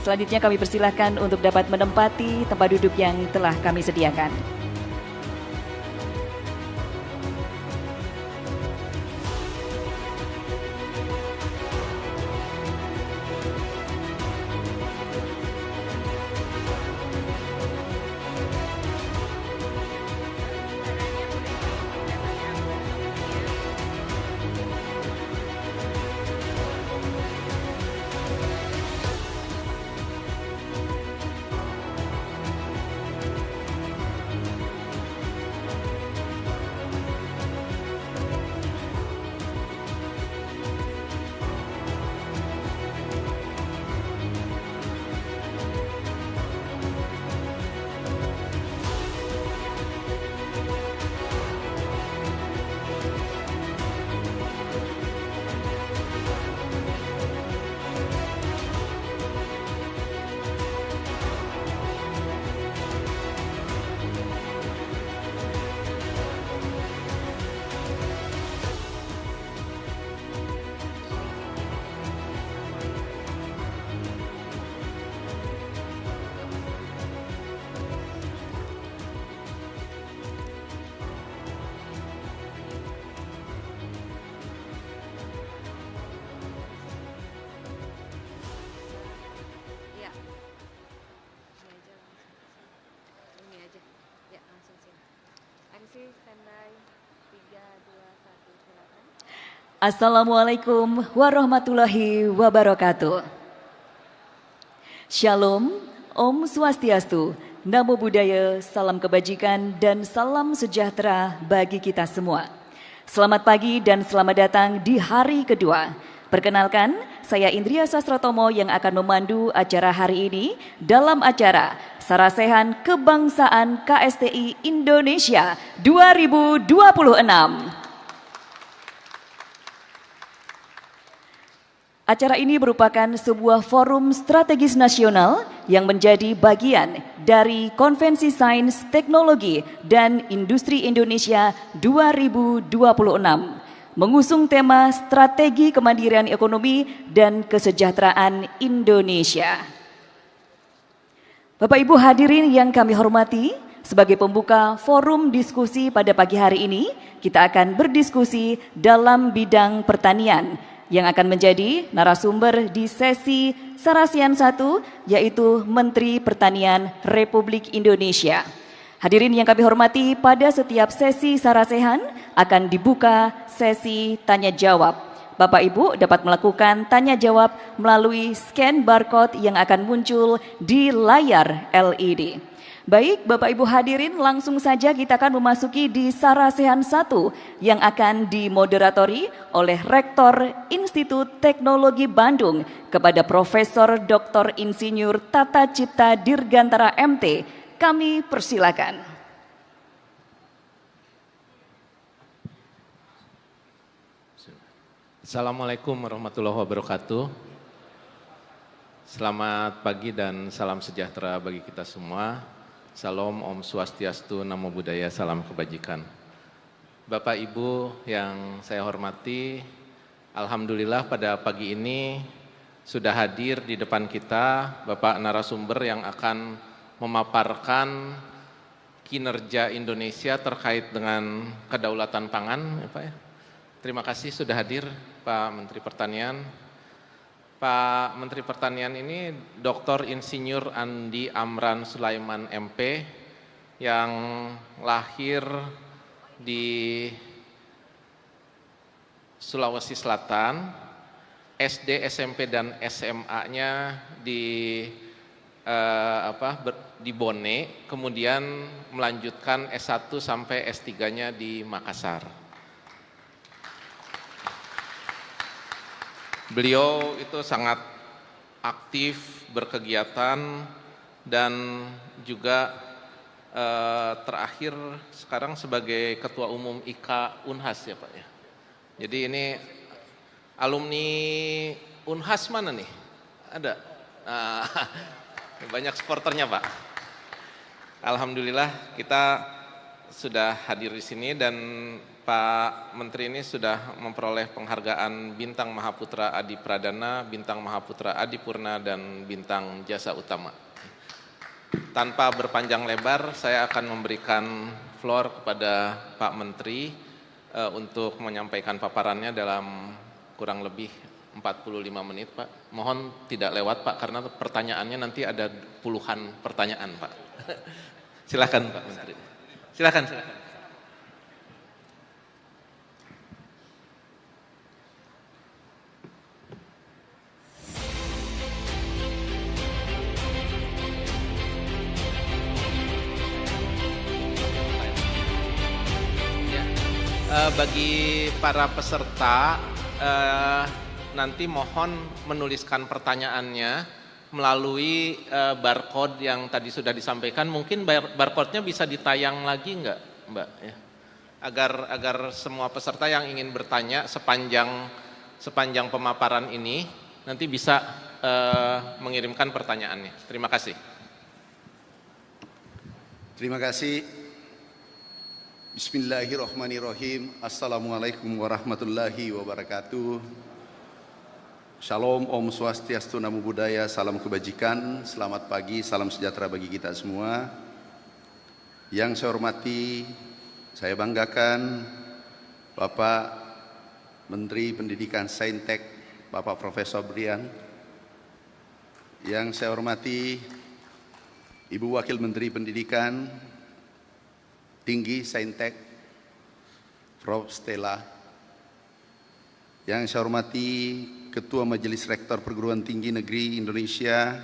Selanjutnya kami persilahkan untuk dapat menempati tempat duduk yang telah kami sediakan. Assalamualaikum warahmatullahi wabarakatuh. Shalom, Om Swastiastu, Namo Buddhaya, salam kebajikan dan salam sejahtera bagi kita semua. Selamat pagi dan selamat datang di hari kedua. Perkenalkan, saya Indria Sastrotomo yang akan memandu acara hari ini dalam acara Sarasehan Kebangsaan KSTI Indonesia 2026. Acara ini merupakan sebuah forum strategis nasional yang menjadi bagian dari Konvensi Sains, Teknologi, dan Industri Indonesia 2026, mengusung tema Strategi Kemandirian Ekonomi dan Kesejahteraan Indonesia. Bapak Ibu hadirin yang kami hormati, sebagai pembuka forum diskusi pada pagi hari ini, kita akan berdiskusi dalam bidang pertanian, yang akan menjadi narasumber di sesi Sarasehan 1, yaitu Menteri Pertanian Republik Indonesia. Hadirin yang kami hormati, pada setiap sesi Sarasehan akan dibuka sesi tanya jawab. Bapak Ibu dapat melakukan tanya jawab melalui scan barcode yang akan muncul di layar LED. Baik, Bapak Ibu hadirin, langsung saja kita akan memasuki di Sarasehan 1 yang akan dimoderatori oleh Rektor Institut Teknologi Bandung kepada Profesor Dr. Insinyur Tata Cipta Dirgantara MT. Kami persilakan. Assalamualaikum warahmatullahi wabarakatuh. Selamat pagi dan salam sejahtera bagi kita semua. Salam, Om Swastiastu, Namo Buddhaya, salam kebajikan. Bapak Ibu yang saya hormati, alhamdulillah pada pagi ini sudah hadir di depan kita Bapak narasumber yang akan memaparkan kinerja Indonesia terkait dengan kedaulatan pangan, ya Pak ya. Terima kasih sudah hadir Pak Menteri Pertanian. Pak Menteri Pertanian ini Dr. Insinyur Andi Amran Sulaiman MP yang lahir di Sulawesi Selatan, SD, SMP dan SMA-nya di Bone, kemudian melanjutkan S1 sampai S3-nya di Makassar. Beliau itu sangat aktif berkegiatan dan juga terakhir sekarang sebagai Ketua Umum IKA Unhas ya Pak ya. Jadi ini alumni Unhas mana nih? Ada? Nah, banyak supporternya Pak. Alhamdulillah kita sudah hadir di sini dan Pak Menteri ini sudah memperoleh penghargaan Bintang Mahaputra Adi Pradana, Bintang Mahaputra Adi Purna, dan Bintang Jasa Utama. Tanpa berpanjang lebar, saya akan memberikan floor kepada Pak Menteri untuk menyampaikan paparannya dalam kurang lebih 45 menit, Pak. Mohon tidak lewat, Pak, karena pertanyaannya nanti ada puluhan pertanyaan, Pak. Silakan, Pak Menteri. Silakan. Bagi para peserta, nanti mohon menuliskan pertanyaannya melalui barcode yang tadi sudah disampaikan. Mungkin barcode-nya bisa ditayang lagi enggak, Mbak? Ya. Agar semua peserta yang ingin bertanya sepanjang pemaparan ini nanti bisa mengirimkan pertanyaannya. Terima kasih. Terima kasih. Bismillahirrahmanirrahim. Assalamualaikum warahmatullahi wabarakatuh. Shalom, Om Swastiastu, Namo Buddhaya, salam kebajikan, selamat pagi, salam sejahtera bagi kita semua. Yang saya hormati, saya banggakan Bapak Menteri Pendidikan Saintek, Bapak Profesor Brian. Yang saya hormati Ibu Wakil Menteri Pendidikan Tinggi Saintek, Prof. Stella. Yang saya hormati Ketua Majelis Rektor Perguruan Tinggi Negeri Indonesia,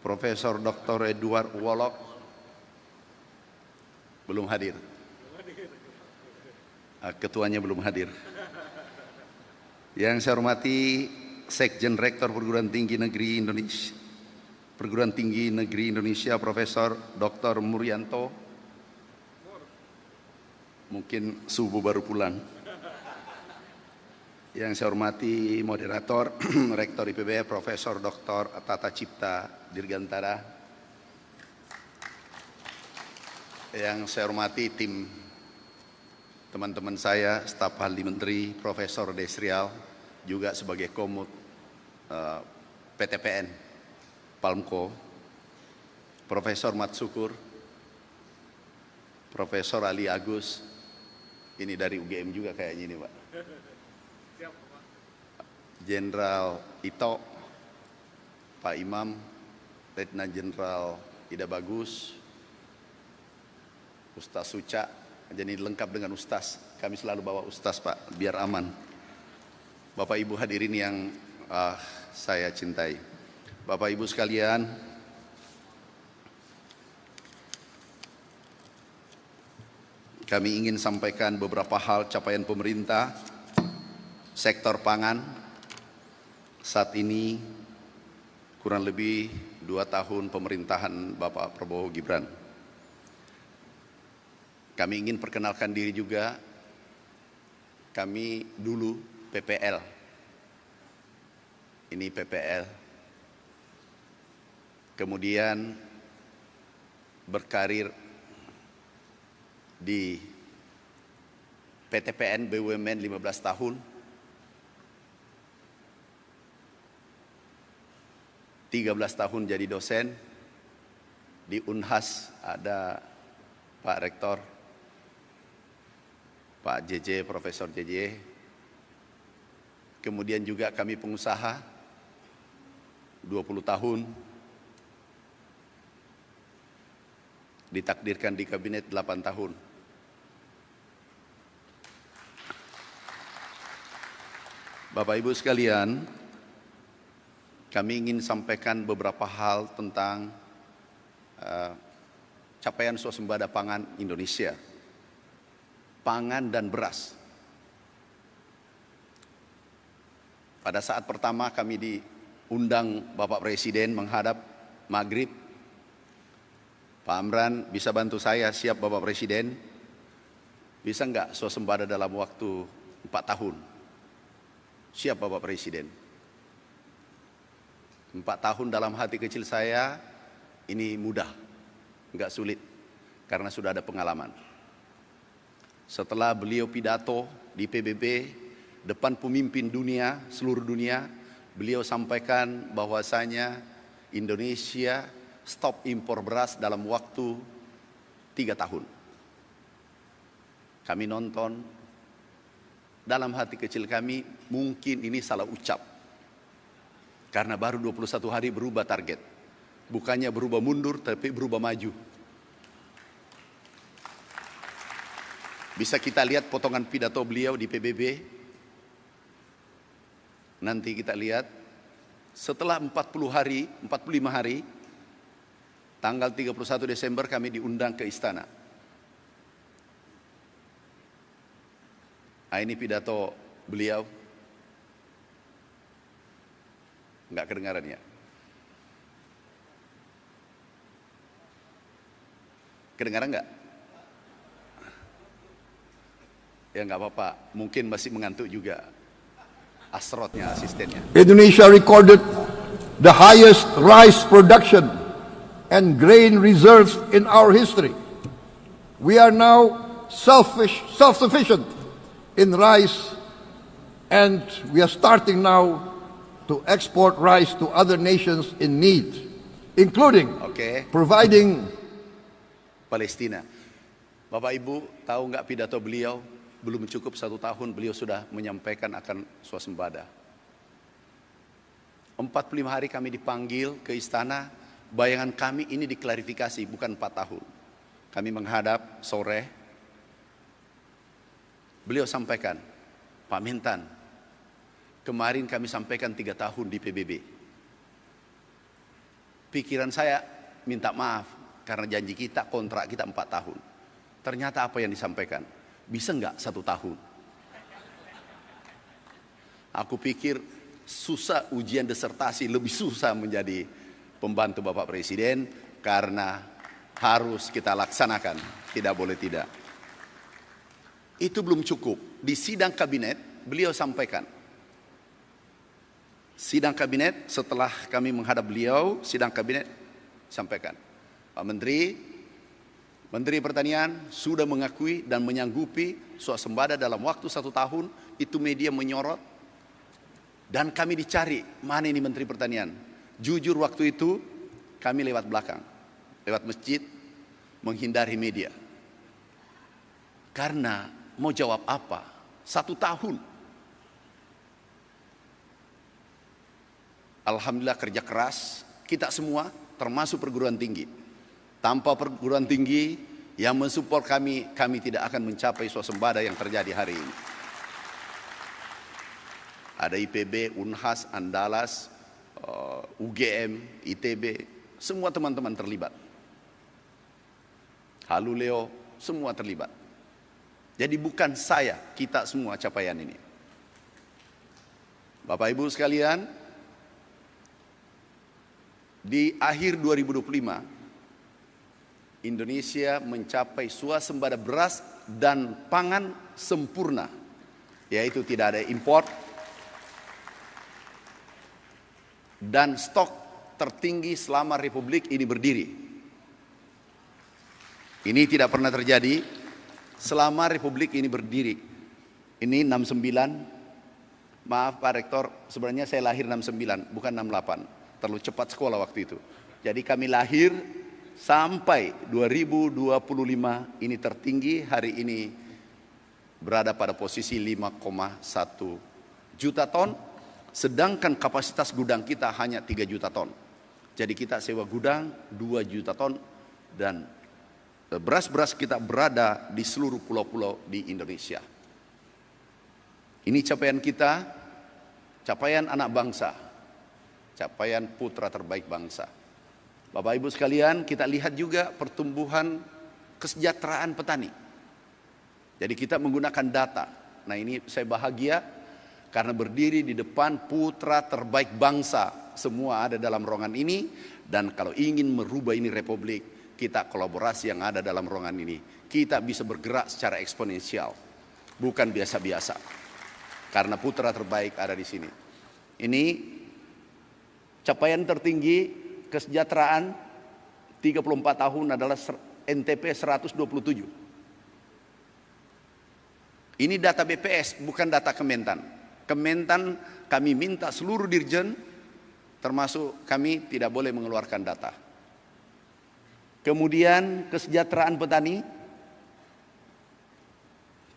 Profesor Dr. Edward Wolok, belum hadir. Ketuanya belum hadir. Yang saya hormati Sekjen Rektor Perguruan Tinggi Negeri Indonesia, Profesor Dr. Muryanto. Mungkin subuh baru pulang. Yang saya hormati moderator, Rektor IPB, Profesor Dr. Tata Cipta Dirgantara. Yang saya hormati tim teman-teman saya, staf ahli menteri, Profesor Desrial, juga sebagai komut PTPN, Palmko, Profesor Matsukur, Profesor Ali Agus, ini dari UGM juga kayaknya ini, Pak. Jenderal Ito, Pak Imam, Letnan Jenderal Ida Bagus, Ustaz Suca, jadi lengkap dengan Ustaz. Kami selalu bawa Ustaz, Pak, biar aman. Bapak Ibu hadirin yang saya cintai. Bapak Ibu sekalian, kami ingin sampaikan beberapa hal capaian pemerintah sektor pangan saat ini kurang lebih 2 tahun pemerintahan Bapak Prabowo Gibran. Kami ingin perkenalkan diri juga, kami dulu PPL, ini PPL, kemudian berkarir di PTPN BUMN 15 tahun, 13 tahun jadi dosen, di Unhas ada Pak Rektor, Pak JJ, Profesor JJ, kemudian juga kami pengusaha 20 tahun, ditakdirkan di kabinet 8 tahun. Bapak Ibu sekalian, kami ingin sampaikan beberapa hal tentang capaian swasembada pangan Indonesia. Pangan dan beras. Pada saat pertama kami diundang Bapak Presiden menghadap maghrib, Pak Amran bisa bantu saya, siap Bapak Presiden, bisa enggak swasembada dalam waktu 4 tahun? Siap Bapak Presiden. 4 tahun dalam hati kecil saya, ini mudah, enggak sulit, karena sudah ada pengalaman. setelah beliau pidato di PBB depan pemimpin dunia, seluruh dunia, beliau sampaikan bahwasanya Indonesia stop impor beras dalam waktu 3 tahun. Kami nonton, dalam hati kecil kami mungkin ini salah ucap. Karena baru 21 hari berubah target. Bukannya berubah mundur tapi berubah maju. Bisa kita lihat potongan pidato beliau di PBB. Nanti kita lihat setelah 45 hari, tanggal 31 Desember kami diundang ke istana. Nah, ini pidato beliau. Enggak kedengaran ya? Kedengaran enggak? Ya enggak apa-apa, mungkin masih mengantuk juga. Asrotnya, asistennya. Indonesia recorded the highest rice production and grain reserves in our history. We are now self-sufficient in rice, and we are starting now to export rice to other nations in need, including providing Palestina. Bapak Ibu tahu nggak pidato beliau? Belum cukup 1 tahun beliau sudah menyampaikan akan swasembada. 45 hari kami dipanggil ke istana. Bayangan kami ini diklarifikasi, bukan 4 tahun. Kami menghadap sore. Beliau sampaikan, Pak Mentan, kemarin kami sampaikan 3 tahun di PBB. Pikiran saya minta maaf karena janji kita, kontrak kita 4 tahun. Ternyata apa yang disampaikan? Bisa enggak 1 tahun? Aku pikir susah ujian disertasi, lebih susah menjadi pembantu Bapak Presiden karena harus kita laksanakan, tidak boleh tidak. Itu belum cukup. Di sidang kabinet beliau sampaikan. Sidang kabinet setelah kami menghadap beliau, sidang kabinet sampaikan, Pak Menteri Pertanian sudah mengakui dan menyanggupi swasembada dalam waktu 1 tahun. Itu media menyorot dan kami dicari, mana ini Menteri Pertanian. Jujur waktu itu kami lewat belakang, lewat masjid, menghindari media. Karena mau jawab apa? 1 tahun. Alhamdulillah kerja keras kita semua, termasuk perguruan tinggi. Tanpa perguruan tinggi yang mensupport kami, kami tidak akan mencapai swasembada yang terjadi hari ini. Ada IPB, Unhas, Andalas, UGM, ITB, semua teman-teman terlibat. Haluleo, semua terlibat. Jadi bukan saya, kita semua capaian ini. Bapak Ibu sekalian, di akhir 2025, Indonesia mencapai swasembada beras dan pangan sempurna, yaitu tidak ada impor dan stok tertinggi selama Republik ini berdiri. Ini tidak pernah terjadi selama Republik ini berdiri. Ini 69, maaf Pak Rektor, sebenarnya saya lahir 69, bukan 68, terlalu cepat sekolah waktu itu. Jadi kami lahir sampai 2025 ini tertinggi, hari ini berada pada posisi 5,1 juta ton, sedangkan kapasitas gudang kita hanya 3 juta ton. Jadi kita sewa gudang 2 juta ton dan beras-beras kita berada di seluruh pulau-pulau di Indonesia. Ini capaian kita, capaian anak bangsa, capaian putra terbaik bangsa. Bapak Ibu sekalian, kita lihat juga pertumbuhan kesejahteraan petani. Jadi kita menggunakan data. Nah ini saya bahagia karena berdiri di depan putra terbaik bangsa. Semua ada dalam ruangan ini. Dan kalau ingin merubah ini Republik, kita kolaborasi yang ada dalam ruangan ini. Kita bisa bergerak secara eksponensial. Bukan biasa-biasa. Karena putra terbaik ada di sini. Ini capaian tertinggi kesejahteraan 34 tahun adalah NTP 127. Ini data BPS, bukan data Kementan. Kementan kami minta seluruh dirjen, termasuk kami tidak boleh mengeluarkan data. Kemudian kesejahteraan petani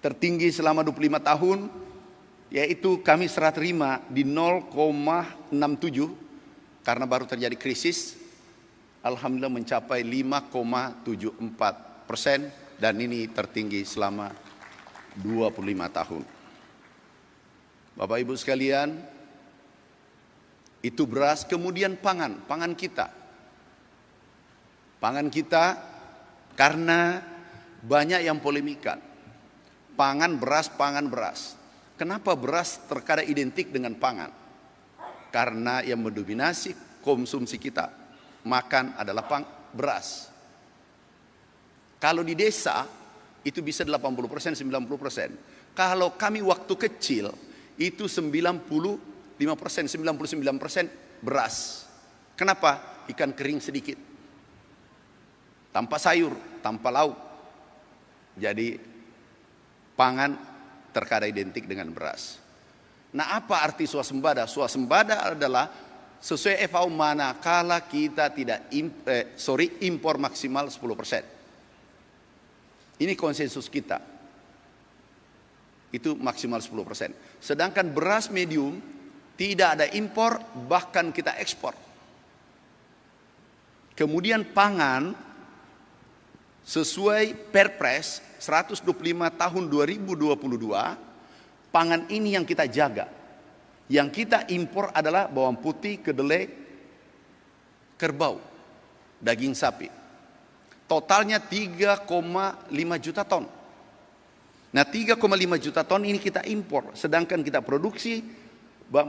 tertinggi selama 25 tahun, yaitu kami serah terima di 0,67 karena baru terjadi krisis. Alhamdulillah mencapai 5,74% dan ini tertinggi selama 25 tahun. Bapak Ibu sekalian, itu beras, kemudian pangan kita. Pangan kita karena banyak yang polemikan. Pangan beras. Kenapa beras terkadang identik dengan pangan? Karena yang mendominasi konsumsi kita makan adalah beras. Kalau di desa itu bisa 80%, 90%. Kalau kami waktu kecil itu 95%, 99% beras. Kenapa? Ikan kering sedikit. Tanpa sayur, tanpa lauk. Jadi pangan terkadang identik dengan beras. Nah, apa arti swasembada? Swasembada adalah sesuai FAO manakala kita tidak impor maksimal 10%. Ini konsensus kita. Itu maksimal 10%. Sedangkan beras medium tidak ada impor, bahkan kita ekspor. Kemudian pangan sesuai Perpres 125 tahun 2022, pangan ini yang kita jaga. Yang kita impor adalah bawang putih, kedelai, kerbau, daging sapi. Totalnya 3,5 juta ton. Nah, 3,5 juta ton ini kita impor, sedangkan kita produksi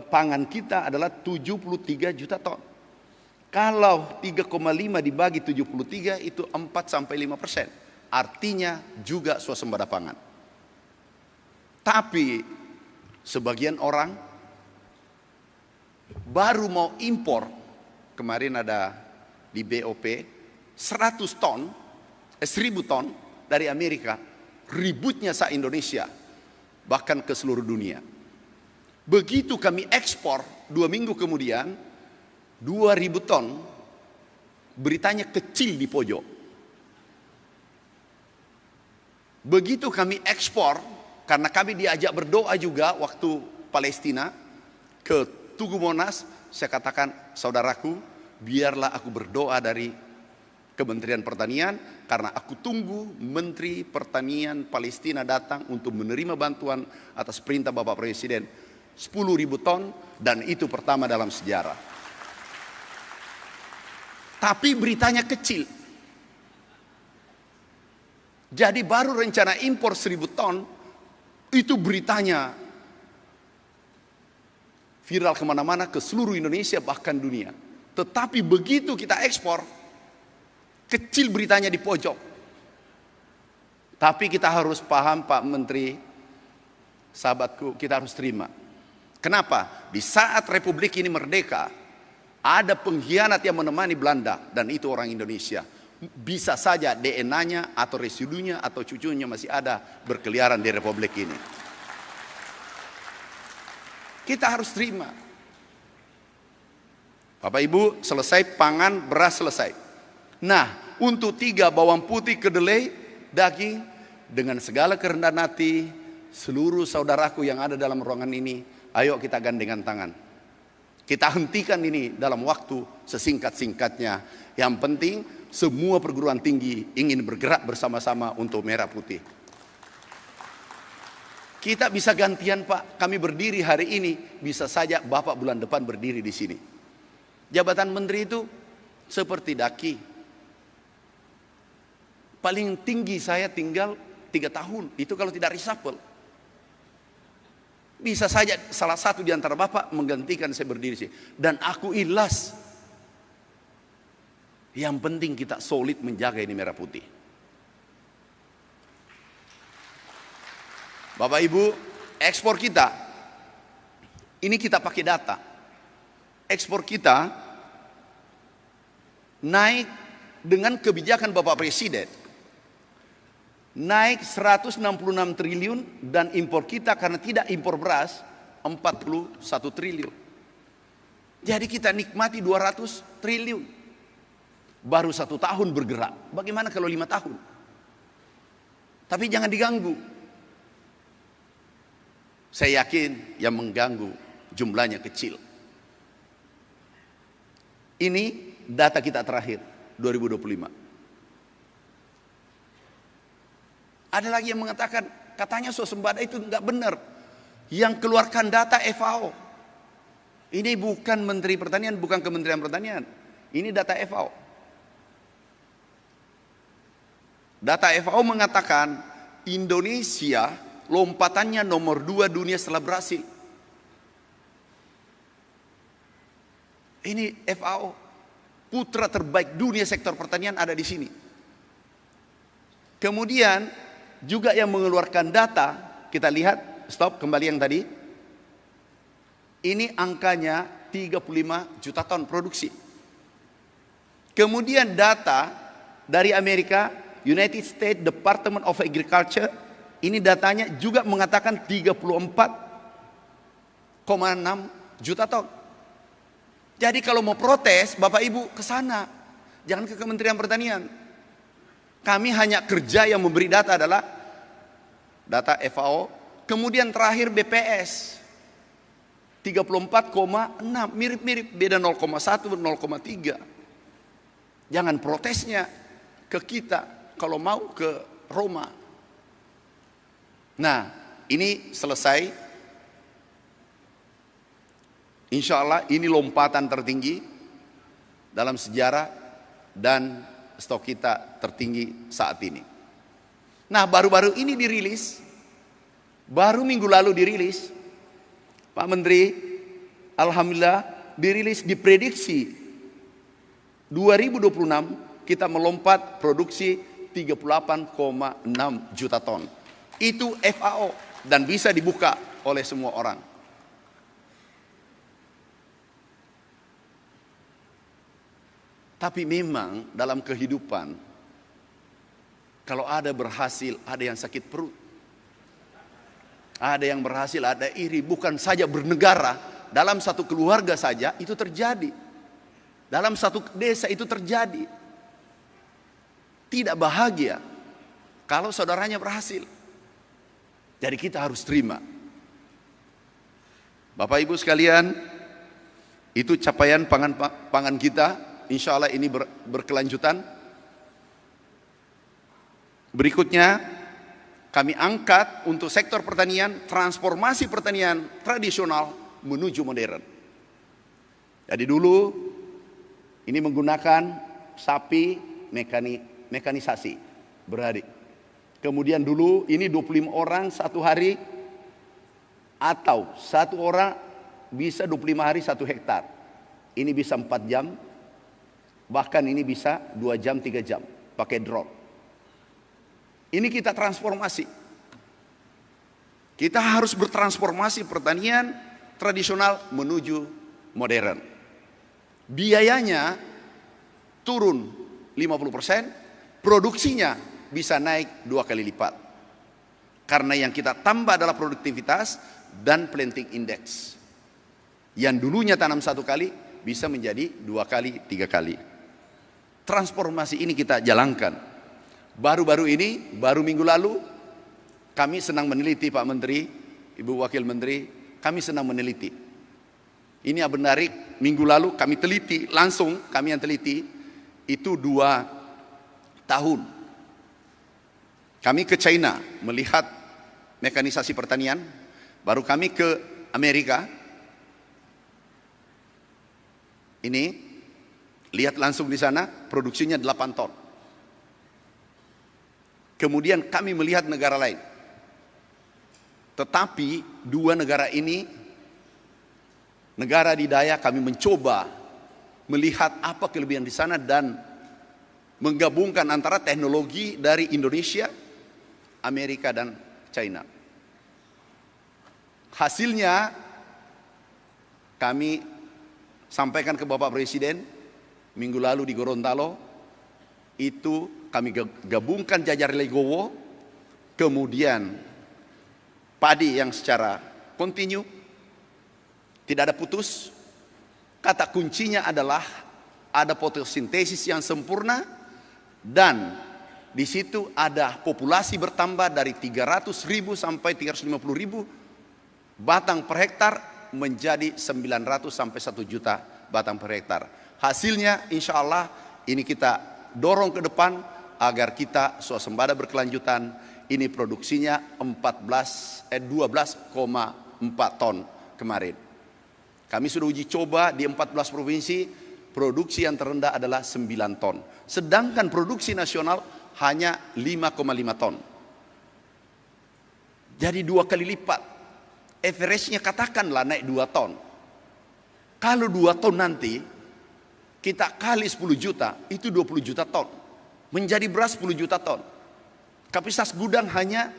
pangan kita adalah 73 juta ton. Kalau 3,5 dibagi 73 itu 4-5%. Artinya juga swasembada pangan. Tapi sebagian orang baru mau impor. Kemarin ada di BOP 100 ton, 1000 ton dari Amerika, ributnya se-Indonesia, bahkan ke seluruh dunia. Begitu kami ekspor 2 minggu kemudian, 2000 ton, beritanya kecil di pojok. Begitu kami ekspor, karena kami diajak berdoa juga waktu Palestina, ke Tugu Monas, saya katakan, saudaraku, biarlah aku berdoa dari Kementerian Pertanian, karena aku tunggu Menteri Pertanian Palestina datang untuk menerima bantuan atas perintah Bapak Presiden 10.000 ton, dan itu pertama dalam sejarah. Tapi beritanya kecil. Jadi baru rencana impor 1.000 ton, itu beritanya viral kemana-mana ke seluruh Indonesia bahkan dunia. Tetapi begitu kita ekspor, kecil beritanya di pojok. Tapi kita harus paham Pak Menteri, sahabatku, kita harus terima. Kenapa? Di saat Republik ini merdeka, ada pengkhianat yang menemani Belanda, dan itu orang Indonesia. Bisa saja DNA-nya atau residunya atau cucunya masih ada berkeliaran di Republik ini. Kita harus terima. Bapak Ibu, selesai pangan, beras selesai. Nah, untuk 3, bawang putih, kedelai, daging, dengan segala kerendahan hati, seluruh saudaraku yang ada dalam ruangan ini, ayo kita gandengan tangan. Kita hentikan ini dalam waktu sesingkat-singkatnya. Yang penting semua perguruan tinggi ingin bergerak bersama-sama untuk merah putih. Kita bisa gantian Pak, kami berdiri hari ini, bisa saja Bapak bulan depan berdiri di sini. Jabatan menteri itu seperti daki. Paling tinggi saya tinggal 3 tahun, itu kalau tidak reshuffle. Bisa saja salah satu di antara Bapak menggantikan saya berdiri sini. Dan aku ikhlas. Yang penting kita solid menjaga ini merah putih. Bapak Ibu, ekspor kita, ini kita pakai data. Ekspor kita naik dengan kebijakan Bapak Presiden. naik 166 triliun dan impor kita karena tidak impor beras 41 triliun. Jadi kita nikmati 200 triliun. Baru 1 tahun bergerak. Bagaimana kalau 5 tahun? Tapi jangan diganggu. Saya yakin yang mengganggu jumlahnya kecil. Ini data kita terakhir 2025. Ada lagi yang mengatakan katanya swasembada itu enggak benar. Yang keluarkan data FAO. Ini bukan Menteri Pertanian, bukan Kementerian Pertanian. Ini data FAO. Data FAO mengatakan Indonesia lompatannya nomor 2 dunia setelah Brasil. Ini FAO, putra terbaik dunia sektor pertanian ada di sini. Kemudian juga yang mengeluarkan data, kita lihat, stop kembali yang tadi. Ini angkanya 35 juta ton produksi. Kemudian data dari Amerika, United States Department of Agriculture, ini datanya juga mengatakan 34,6 juta ton. Jadi kalau mau protes, Bapak Ibu ke sana, jangan ke Kementerian Pertanian. Kami hanya kerja yang memberi data adalah data FAO, kemudian terakhir BPS 34,6, mirip-mirip, beda 0,1, 0,3. Jangan protesnya ke kita kalau mau ke Roma. Nah, ini selesai. Insya Allah ini lompatan tertinggi dalam sejarah dan stok kita tertinggi saat ini. Nah, baru-baru ini dirilis, baru minggu lalu dirilis, Pak Menteri, alhamdulillah dirilis diprediksi 2026 kita melompat produksi 38,6 juta ton. Itu FAO dan bisa dibuka oleh semua orang. Tapi memang dalam kehidupan, kalau ada berhasil, ada yang sakit perut. Ada yang berhasil, ada iri. Bukan saja bernegara, dalam satu keluarga saja itu terjadi. Dalam satu desa itu terjadi. Tidak bahagia kalau saudaranya berhasil. Jadi kita harus terima. Bapak Ibu sekalian, itu capaian pangan kita. Insya Allah ini berkelanjutan. Berikutnya kami angkat untuk sektor pertanian, transformasi pertanian tradisional menuju modern. Jadi dulu ini menggunakan sapi mekanisasi berhari. Kemudian dulu ini 25 orang satu hari, atau satu orang bisa 25 hari 1 hektar. Ini bisa 4 jam. Bahkan ini bisa 2 jam, 3 jam pakai drone. Ini kita transformasi. Kita harus bertransformasi pertanian tradisional menuju modern. Biayanya turun 50%, produksinya bisa naik 2 kali lipat. Karena yang kita tambah adalah produktivitas dan planting index. Yang dulunya tanam 1 kali bisa menjadi 2 kali, 3 kali. Transformasi ini kita jalankan. Baru-baru ini, baru minggu lalu, kami senang meneliti Pak Menteri, Ibu Wakil Menteri, kami senang meneliti. Ini yang menarik, minggu lalu kami teliti, langsung kami yang teliti, itu 2 tahun. Kami ke China melihat mekanisasi pertanian, baru kami ke Amerika. Ini lihat langsung di sana, produksinya 8 ton. Kemudian kami melihat negara lain. Tetapi 2 negara ini, negara di daya, kami mencoba melihat apa kelebihan di sana dan menggabungkan antara teknologi dari Indonesia, Amerika dan China. Hasilnya kami sampaikan ke Bapak Presiden minggu lalu di Gorontalo. Itu kami gabungkan Jajar Legowo kemudian padi yang secara kontinu, tidak ada putus. Kata kuncinya adalah ada fotosintesis yang sempurna, dan di situ ada populasi bertambah dari 300.000 sampai 350.000 batang per hektar menjadi 900 sampai 1 juta batang per hektar. Hasilnya insya Allah ini kita dorong ke depan agar kita swasembada berkelanjutan. Ini produksinya 12,4 ton kemarin. Kami sudah uji coba di 14 provinsi, produksi yang terendah adalah 9 ton. Sedangkan produksi nasional hanya 5,5 ton. Jadi 2 kali lipat. Average-nya katakanlah naik 2 ton. Kalau 2 ton nanti, kita kali 10 juta, itu 20 juta ton. Menjadi beras 10 juta ton. Kapasitas gudang hanya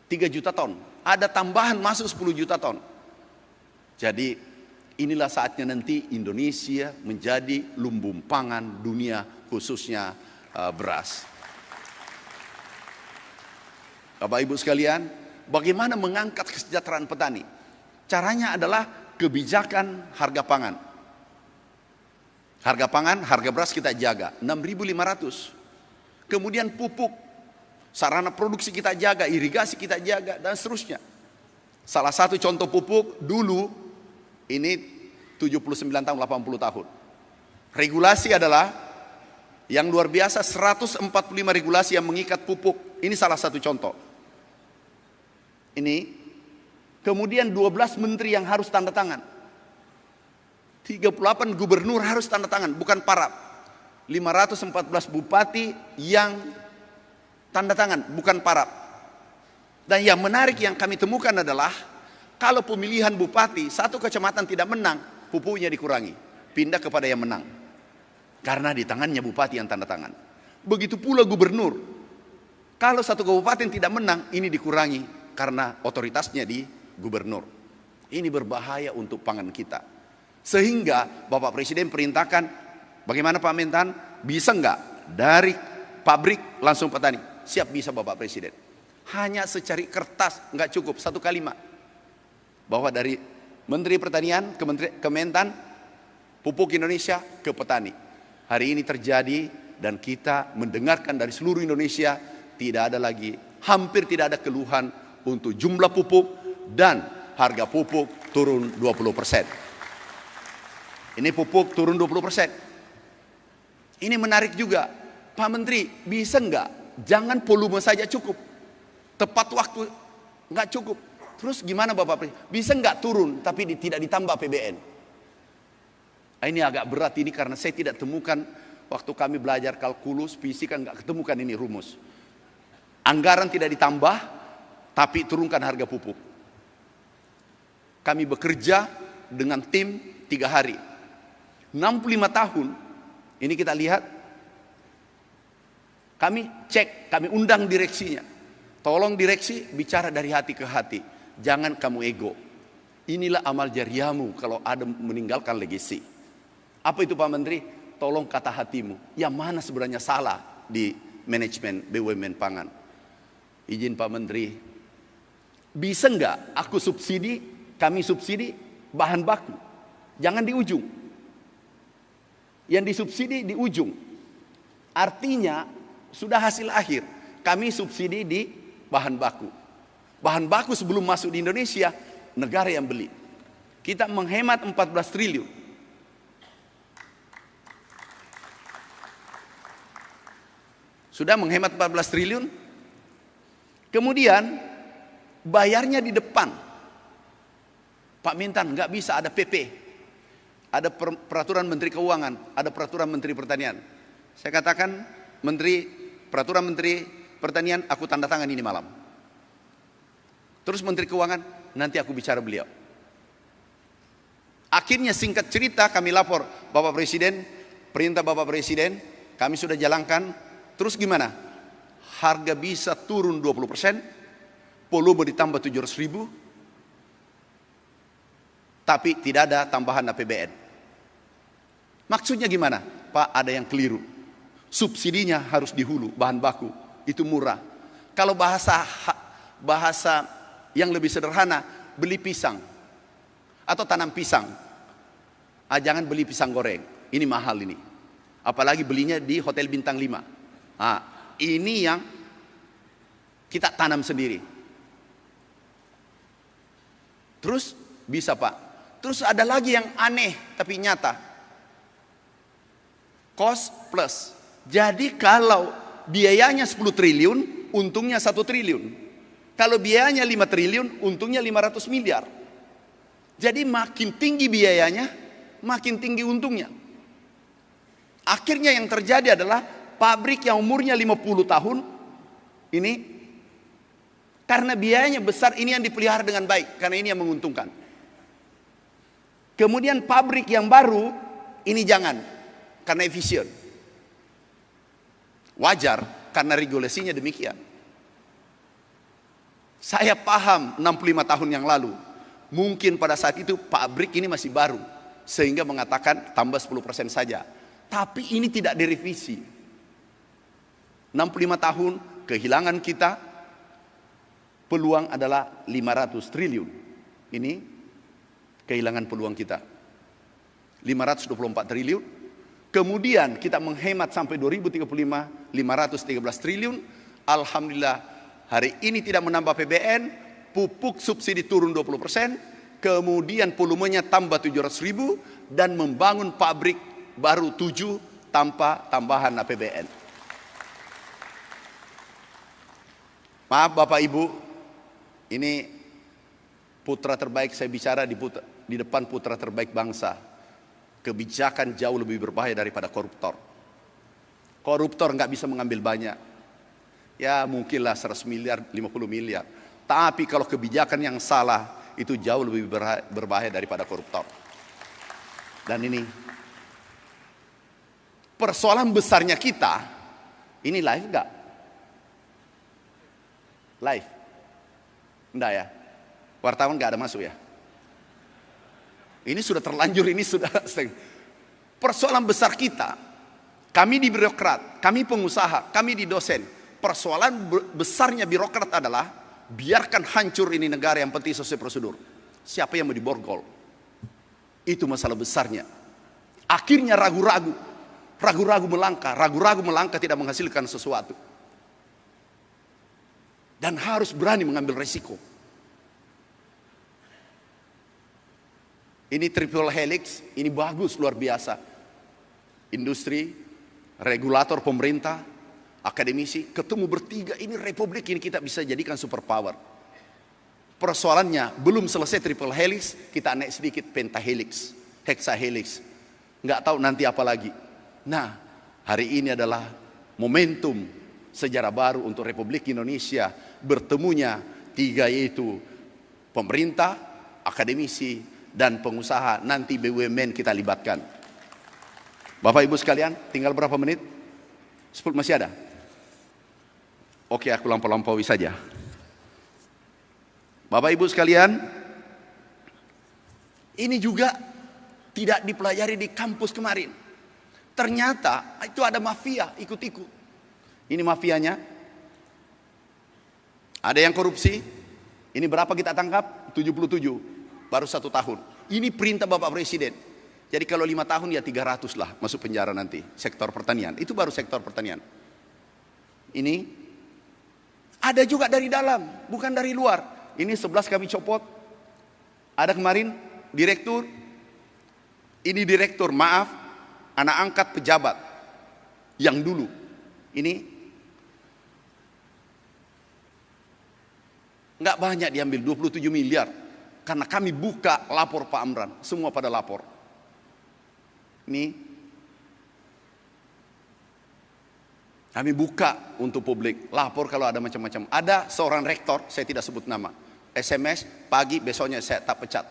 3 juta ton. Ada tambahan masuk 10 juta ton. Jadi inilah saatnya nanti Indonesia menjadi lumbung pangan dunia, khususnya beras. Bapak Ibu sekalian, bagaimana mengangkat kesejahteraan petani? Caranya adalah kebijakan harga pangan. Harga pangan, harga beras kita jaga 6.500. Kemudian pupuk, sarana produksi kita jaga, irigasi kita jaga, dan seterusnya. Salah satu contoh pupuk dulu, ini 79 tahun, 80 tahun. Regulasi adalah yang luar biasa, 145 regulasi yang mengikat pupuk. Ini salah satu contoh. Ini, kemudian 12 menteri yang harus tanda tangan. 38 gubernur harus tanda tangan, bukan parab. 514 bupati yang tanda tangan, bukan parab. Dan yang menarik yang kami temukan adalah, kalau pemilihan bupati, satu kecamatan tidak menang, pupuknya dikurangi. Pindah kepada yang menang. Karena di tangannya bupati yang tanda tangan. Begitu pula gubernur. Kalau satu kabupaten tidak menang, ini dikurangi. Karena otoritasnya di gubernur. Ini berbahaya untuk pangan kita. Sehingga Bapak Presiden perintahkan, bagaimana Pak Mentan? Bisa enggak dari pabrik langsung petani? Siap, bisa Bapak Presiden. Hanya secari kertas, enggak cukup, satu kalimat. Bahwa dari Menteri Pertanian, Kementan, pupuk Indonesia ke petani. Hari ini terjadi dan kita mendengarkan dari seluruh Indonesia, tidak ada lagi, hampir tidak ada keluhan untuk jumlah pupuk dan harga pupuk turun 20%. Ini pupuk turun 20%. Ini menarik juga. Pak Menteri, bisa enggak? Jangan volume saja cukup. Tepat waktu enggak cukup. Terus gimana Bapak Presiden? Bisa enggak turun tapi tidak ditambah APBN? Ini agak berat ini karena saya tidak temukan waktu kami belajar kalkulus, fisika enggak ketemukan ini rumus. Anggaran tidak ditambah tapi turunkan harga pupuk. Kami bekerja dengan tim 3 hari. 65 tahun, ini kita lihat, kami cek, kami undang direksinya. Tolong direksi bicara dari hati ke hati. Jangan kamu ego. Inilah amal jariahmu kalau ada meninggalkan legasi. Apa itu Pak Menteri? Tolong kata hatimu. Yang mana sebenarnya salah di manajemen BUMN pangan? Izin Pak Menteri. Bisa enggak aku subsidi, kami subsidi bahan baku. Jangan di ujung. Yang disubsidi di ujung. Artinya sudah hasil akhir. Kami subsidi di bahan baku. Bahan baku sebelum masuk di Indonesia, negara yang beli. Kita menghemat 14 triliun. Sudah menghemat 14 triliun. Kemudian bayarnya di depan. Pak Mentan, nggak bisa, ada PP. Ada peraturan Menteri Keuangan, ada peraturan Menteri Pertanian. Saya katakan, peraturan Menteri Pertanian, aku tanda tangan ini malam. Terus Menteri Keuangan, nanti aku bicara beliau. Akhirnya singkat cerita kami lapor Bapak Presiden, perintah Bapak Presiden, kami sudah jalankan. Terus gimana? Harga bisa turun 20%, volume ditambah 700.000, tapi tidak ada tambahan APBN. Maksudnya gimana? Pak, ada yang keliru. Subsidinya harus di hulu, bahan baku, itu murah. Kalau bahasa yang lebih sederhana, beli pisang atau tanam pisang. Jangan beli pisang goreng, ini mahal ini. Apalagi belinya di hotel bintang 5. Ini yang kita tanam sendiri. Terus bisa Pak. Terus ada lagi yang aneh tapi nyata. Cost plus. Jadi kalau biayanya 10 triliun, untungnya 1 triliun. Kalau biayanya 5 triliun, untungnya 500 miliar. Jadi makin tinggi biayanya, makin tinggi untungnya. Akhirnya yang terjadi adalah pabrik yang umurnya 50 tahun, ini karena biayanya besar, ini yang dipelihara dengan baik, karena ini yang menguntungkan. Kemudian pabrik yang baru, ini jangan, karena efisien. Wajar, karena regulasinya demikian. Saya paham 65 tahun yang lalu, mungkin pada saat itu pabrik ini masih baru, sehingga mengatakan tambah 10% saja. Tapi ini tidak direvisi. 65 tahun kehilangan kita, peluang adalah 500 triliun. Ini kehilangan peluang kita. 524 triliun. Kemudian kita menghemat sampai 2035 513 triliun. Alhamdulillah hari ini tidak menambah PBN, pupuk subsidi turun 20%, kemudian volumenya tambah 700.000 dan membangun pabrik baru 7 tanpa tambahan APBN. Maaf Bapak Ibu, ini putra terbaik, saya bicara di depan putra terbaik bangsa. Kebijakan jauh lebih berbahaya daripada koruptor. Koruptor nggak bisa mengambil banyak. Ya mungkinlah 100 miliar, 50 miliar. Tapi kalau kebijakan yang salah, itu jauh lebih berbahaya daripada koruptor. Dan ini persoalan besarnya kita, ini live nggak? Live? Enggak ya? Wartawan nggak ada masuk ya? Ini sudah terlanjur, ini sudah persoalan besar kita. Kami di birokrat, kami pengusaha, kami di dosen. Persoalan besarnya birokrat adalah biarkan hancur ini negara, yang penting sesuai prosedur. Siapa yang mau diborgol? Itu masalah besarnya. Akhirnya ragu-ragu melangkah tidak menghasilkan sesuatu. Dan harus berani mengambil resiko. Ini triple helix, ini bagus, luar biasa. Industri, regulator, pemerintah, akademisi, ketemu bertiga, ini republik ini kita bisa jadikan superpower. Persoalannya, belum selesai triple helix, kita naik sedikit pentahelix, hexahelix. Nggak tahu nanti apa lagi. Nah, hari ini adalah momentum sejarah baru untuk Republik Indonesia. Bertemunya tiga, yaitu pemerintah, akademisi, dan pengusaha. Nanti BUMN kita libatkan. Bapak Ibu sekalian, tinggal berapa menit? 10 masih ada? Oke, aku lampaui saja. Bapak Ibu sekalian, ini juga tidak dipelajari di kampus kemarin. Ternyata itu ada mafia ikut-ikut. Ini mafianya. Ada yang korupsi. Ini berapa kita tangkap? 77. Baru 1 tahun. Ini perintah Bapak Presiden. Jadi kalau 5 tahun ya 300 lah masuk penjara nanti. Sektor pertanian. Itu baru sektor pertanian. Ini ada juga dari dalam, bukan dari luar. Ini 11 kami copot. Ada kemarin direktur. Ini direktur, maaf, anak angkat pejabat yang dulu. Ini nggak banyak diambil, 27 miliar. Karena kami buka lapor Pak Amran, semua pada lapor. Ini kami buka untuk publik, lapor kalau ada macam-macam. Ada seorang rektor, saya tidak sebut nama, SMS pagi besoknya saya tak pecat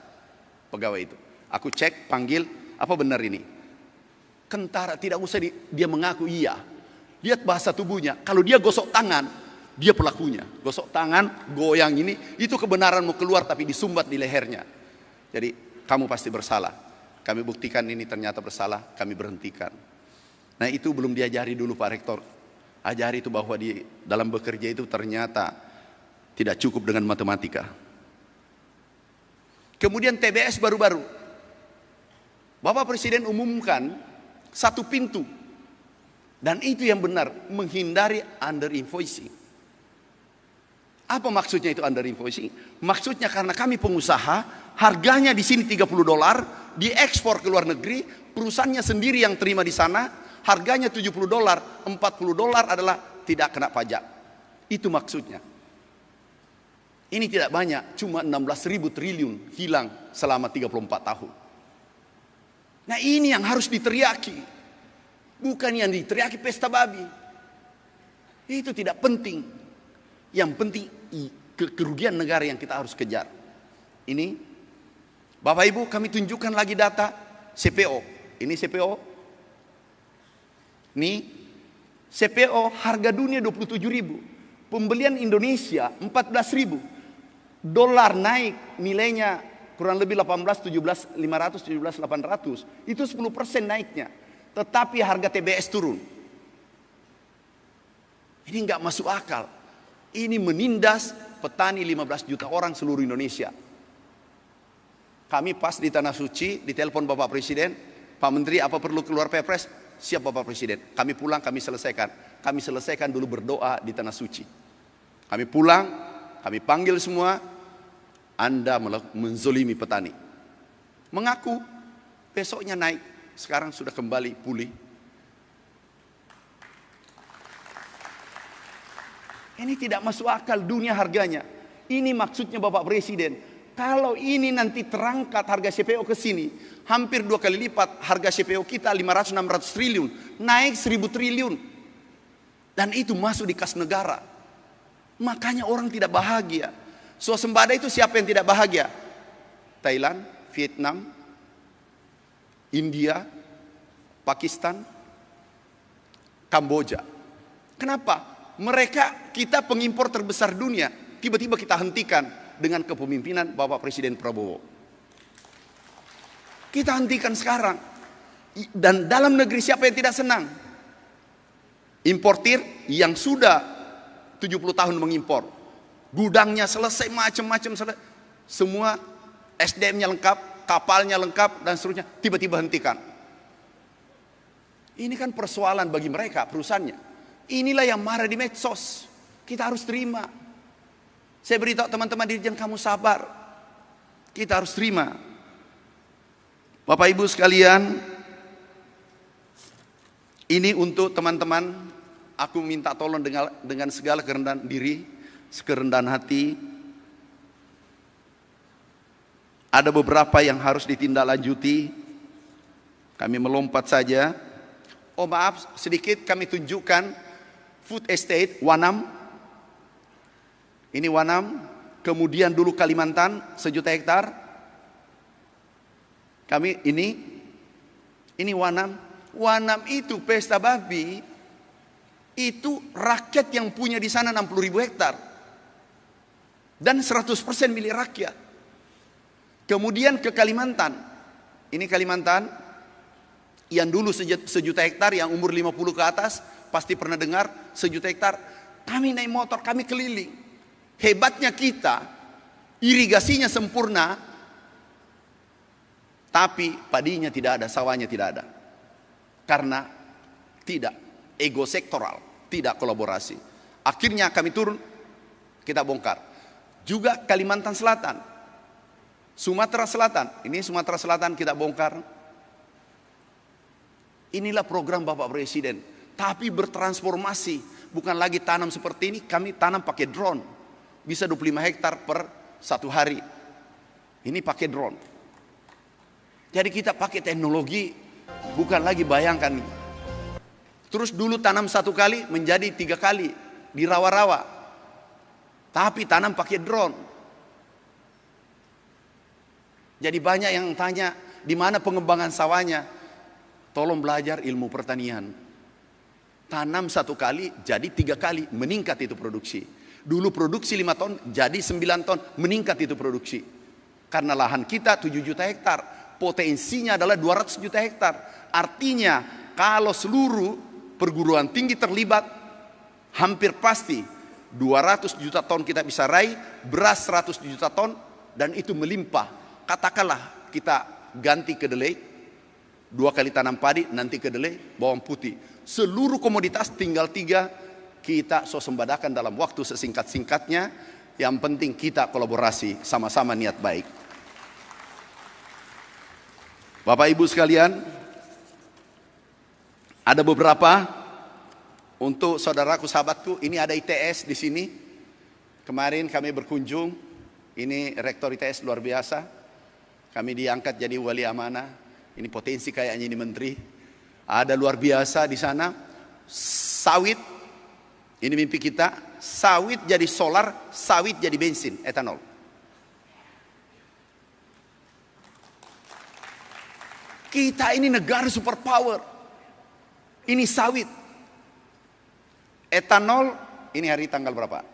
pegawai itu. Aku cek, panggil, apa benar ini? Kentara, tidak usah dia mengaku iya. Lihat bahasa tubuhnya, kalau dia gosok tangan, dia pelakunya. Gosok tangan, goyang ini, itu kebenaran mau keluar tapi disumbat di lehernya. Jadi kamu pasti bersalah. Kami buktikan ini ternyata bersalah, kami berhentikan. Nah itu belum diajari dulu Pak Rektor. Ajari itu bahwa di dalam bekerja itu ternyata tidak cukup dengan matematika. Kemudian TBS baru-baru. Bapak Presiden umumkan satu pintu. Dan itu yang benar, menghindari under invoicing. Apa maksudnya itu under invoicing? Maksudnya karena kami pengusaha, harganya di sini $30, diekspor ke luar negeri, perusahaannya sendiri yang terima di sana, harganya $70, $40 adalah tidak kena pajak. Itu maksudnya. Ini tidak banyak, cuma 16.000 triliun hilang selama 34 tahun. Nah ini yang harus diteriaki. Bukan yang diteriaki pesta babi. Itu tidak penting. Yang penting kerugian negara yang kita harus kejar. Ini, Bapak Ibu, kami tunjukkan lagi data CPO. Ini CPO. Ini CPO harga dunia 27.000. Pembelian Indonesia 14.000. Dolar naik nilainya kurang lebih 18, 17, 500, 17, 800. Itu 10% naiknya. Tetapi harga TBS turun. Ini nggak masuk akal. Ini menindas petani 15 juta orang seluruh Indonesia. Kami pas di Tanah Suci, ditelepon Bapak Presiden, Pak Menteri apa perlu keluar Perpres? Siap Bapak Presiden. Kami pulang, kami selesaikan. Kami selesaikan dulu berdoa di Tanah Suci. Kami pulang, kami panggil semua, Anda menzolimi petani. Mengaku, besoknya naik. Sekarang sudah kembali pulih. Ini tidak masuk akal dunia harganya. Ini maksudnya Bapak Presiden. Kalau ini nanti terangkat harga CPO ke sini, hampir 2 kali lipat harga CPO kita 500-600 triliun, naik 1.000 triliun. Dan itu masuk di kas negara. Makanya orang tidak bahagia. Swasembada itu siapa yang tidak bahagia? Thailand, Vietnam, India, Pakistan, Kamboja. Kenapa? Mereka, kita pengimpor terbesar dunia. Tiba-tiba kita hentikan dengan kepemimpinan Bapak Presiden Prabowo. Kita hentikan sekarang. Dan dalam negeri siapa yang tidak senang? Importir yang sudah 70 tahun mengimpor. Gudangnya selesai, macam-macam selesai. Semua SDM-nya lengkap, kapalnya lengkap, dan seterusnya. Tiba-tiba hentikan. Ini kan persoalan bagi mereka, perusahaannya. Inilah yang marah di medsos. Kita harus terima. Saya beritahu teman-teman Dirjen, kamu sabar. Kita harus terima. Bapak Ibu sekalian, ini untuk teman-teman, aku minta tolong dengan segala kerendahan diri, kerendahan hati. Ada beberapa yang harus ditindaklanjuti. Kami melompat saja. Oh maaf, sedikit kami tunjukkan food estate Wanam. Ini Wanam. Kemudian dulu Kalimantan 1 juta hektar. Kami ini Wanam. Wanam itu pesta babi. Itu rakyat yang punya di sana 60.000 hektar. Dan 100% milik rakyat. Kemudian ke Kalimantan. Ini Kalimantan yang dulu 1 juta hektar, yang umur 50 ke atas pasti pernah dengar 1 juta hektar. Kami naik motor, kami keliling. Hebatnya kita, irigasinya sempurna, tapi padinya tidak ada, sawahnya tidak ada. Karena tidak ego sektoral, tidak kolaborasi. Akhirnya kami turun, kita bongkar. Juga Kalimantan Selatan, Sumatera Selatan, ini Sumatera Selatan kita bongkar. Inilah program Bapak Presiden. Tapi bertransformasi. Bukan lagi tanam seperti ini, kami tanam pakai drone. Bisa 25 hektar per 1 hari. Ini pakai drone. Jadi kita pakai teknologi, bukan lagi bayangkan. Terus dulu tanam 1 kali menjadi 3 kali di rawa-rawa. Tapi tanam pakai drone. Jadi banyak yang tanya, di mana pengembangan sawahnya? Tolong belajar ilmu pertanian. Tanam 1 kali, jadi 3 kali, meningkat itu produksi. Dulu produksi 5 ton, jadi 9 ton, meningkat itu produksi. Karena lahan kita 7 juta hektar, potensinya adalah 200 juta hektar. Artinya, kalau seluruh perguruan tinggi terlibat, hampir pasti 200 juta ton kita bisa raih, beras 100 juta ton, dan itu melimpah. Katakanlah kita ganti kedelai, 2 kali tanam padi, nanti kedelai, bawang putih. Seluruh komoditas tinggal 3 kita swasembadakan dalam waktu sesingkat-singkatnya. Yang penting kita kolaborasi, sama-sama niat baik. Bapak Ibu sekalian, ada beberapa untuk saudaraku, sahabatku. Ini ada ITS di sini. Kemarin kami berkunjung. Ini rektor ITS luar biasa. Kami diangkat jadi wali amanah. Ini potensi kayaknya ini menteri. Ada luar biasa di sana. Sawit. Ini mimpi kita. Sawit jadi solar, sawit jadi bensin, etanol. Kita ini negara superpower. Ini sawit. Etanol, ini hari tanggal berapa?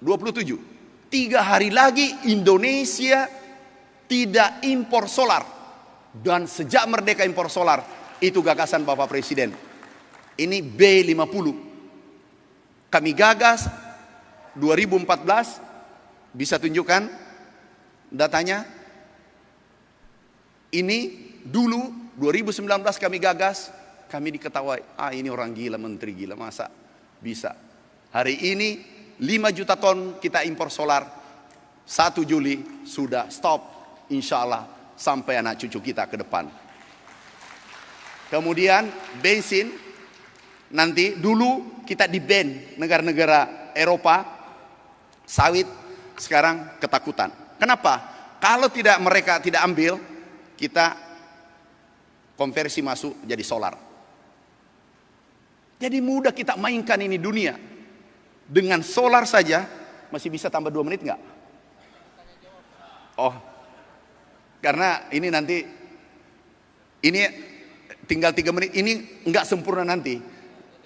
27. 3 hari lagi Indonesia tidak impor solar. Dan sejak merdeka impor solar, itu gagasan Bapak Presiden. Ini B50. Kami gagas 2014, bisa tunjukkan datanya. Ini dulu 2019 kami gagas, kami diketawai, ini orang gila, menteri gila, masa bisa. Hari ini 5 juta ton kita impor solar, 1 Juli sudah stop, insya Allah sampai anak cucu kita ke depan. Kemudian bensin, nanti dulu kita di-ban negara-negara Eropa, sawit sekarang ketakutan. Kenapa? Kalau mereka tidak ambil, kita konversi masuk jadi solar. Jadi mudah kita mainkan ini dunia. Dengan solar saja, masih bisa tambah 2 menit nggak? Oh, karena ini nanti, ini tinggal 3 menit, ini nggak sempurna nanti.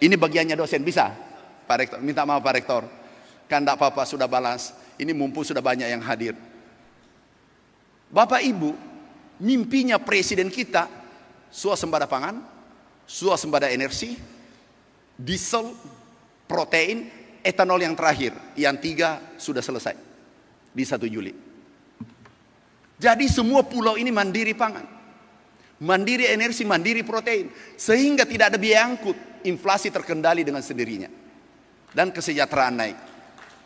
Ini bagiannya dosen, bisa? Pak Rektor, minta maaf Pak Rektor. Kan enggak apa-apa, sudah balance. Ini mumpung sudah banyak yang hadir. Bapak Ibu, mimpinya presiden kita, swasembada pangan, swasembada energi, diesel, protein, etanol yang terakhir. Yang 3 sudah selesai di 1 Juli. Jadi semua pulau ini mandiri pangan, mandiri energi, mandiri protein. Sehingga tidak ada biaya angkut, inflasi terkendali dengan sendirinya. Dan kesejahteraan naik.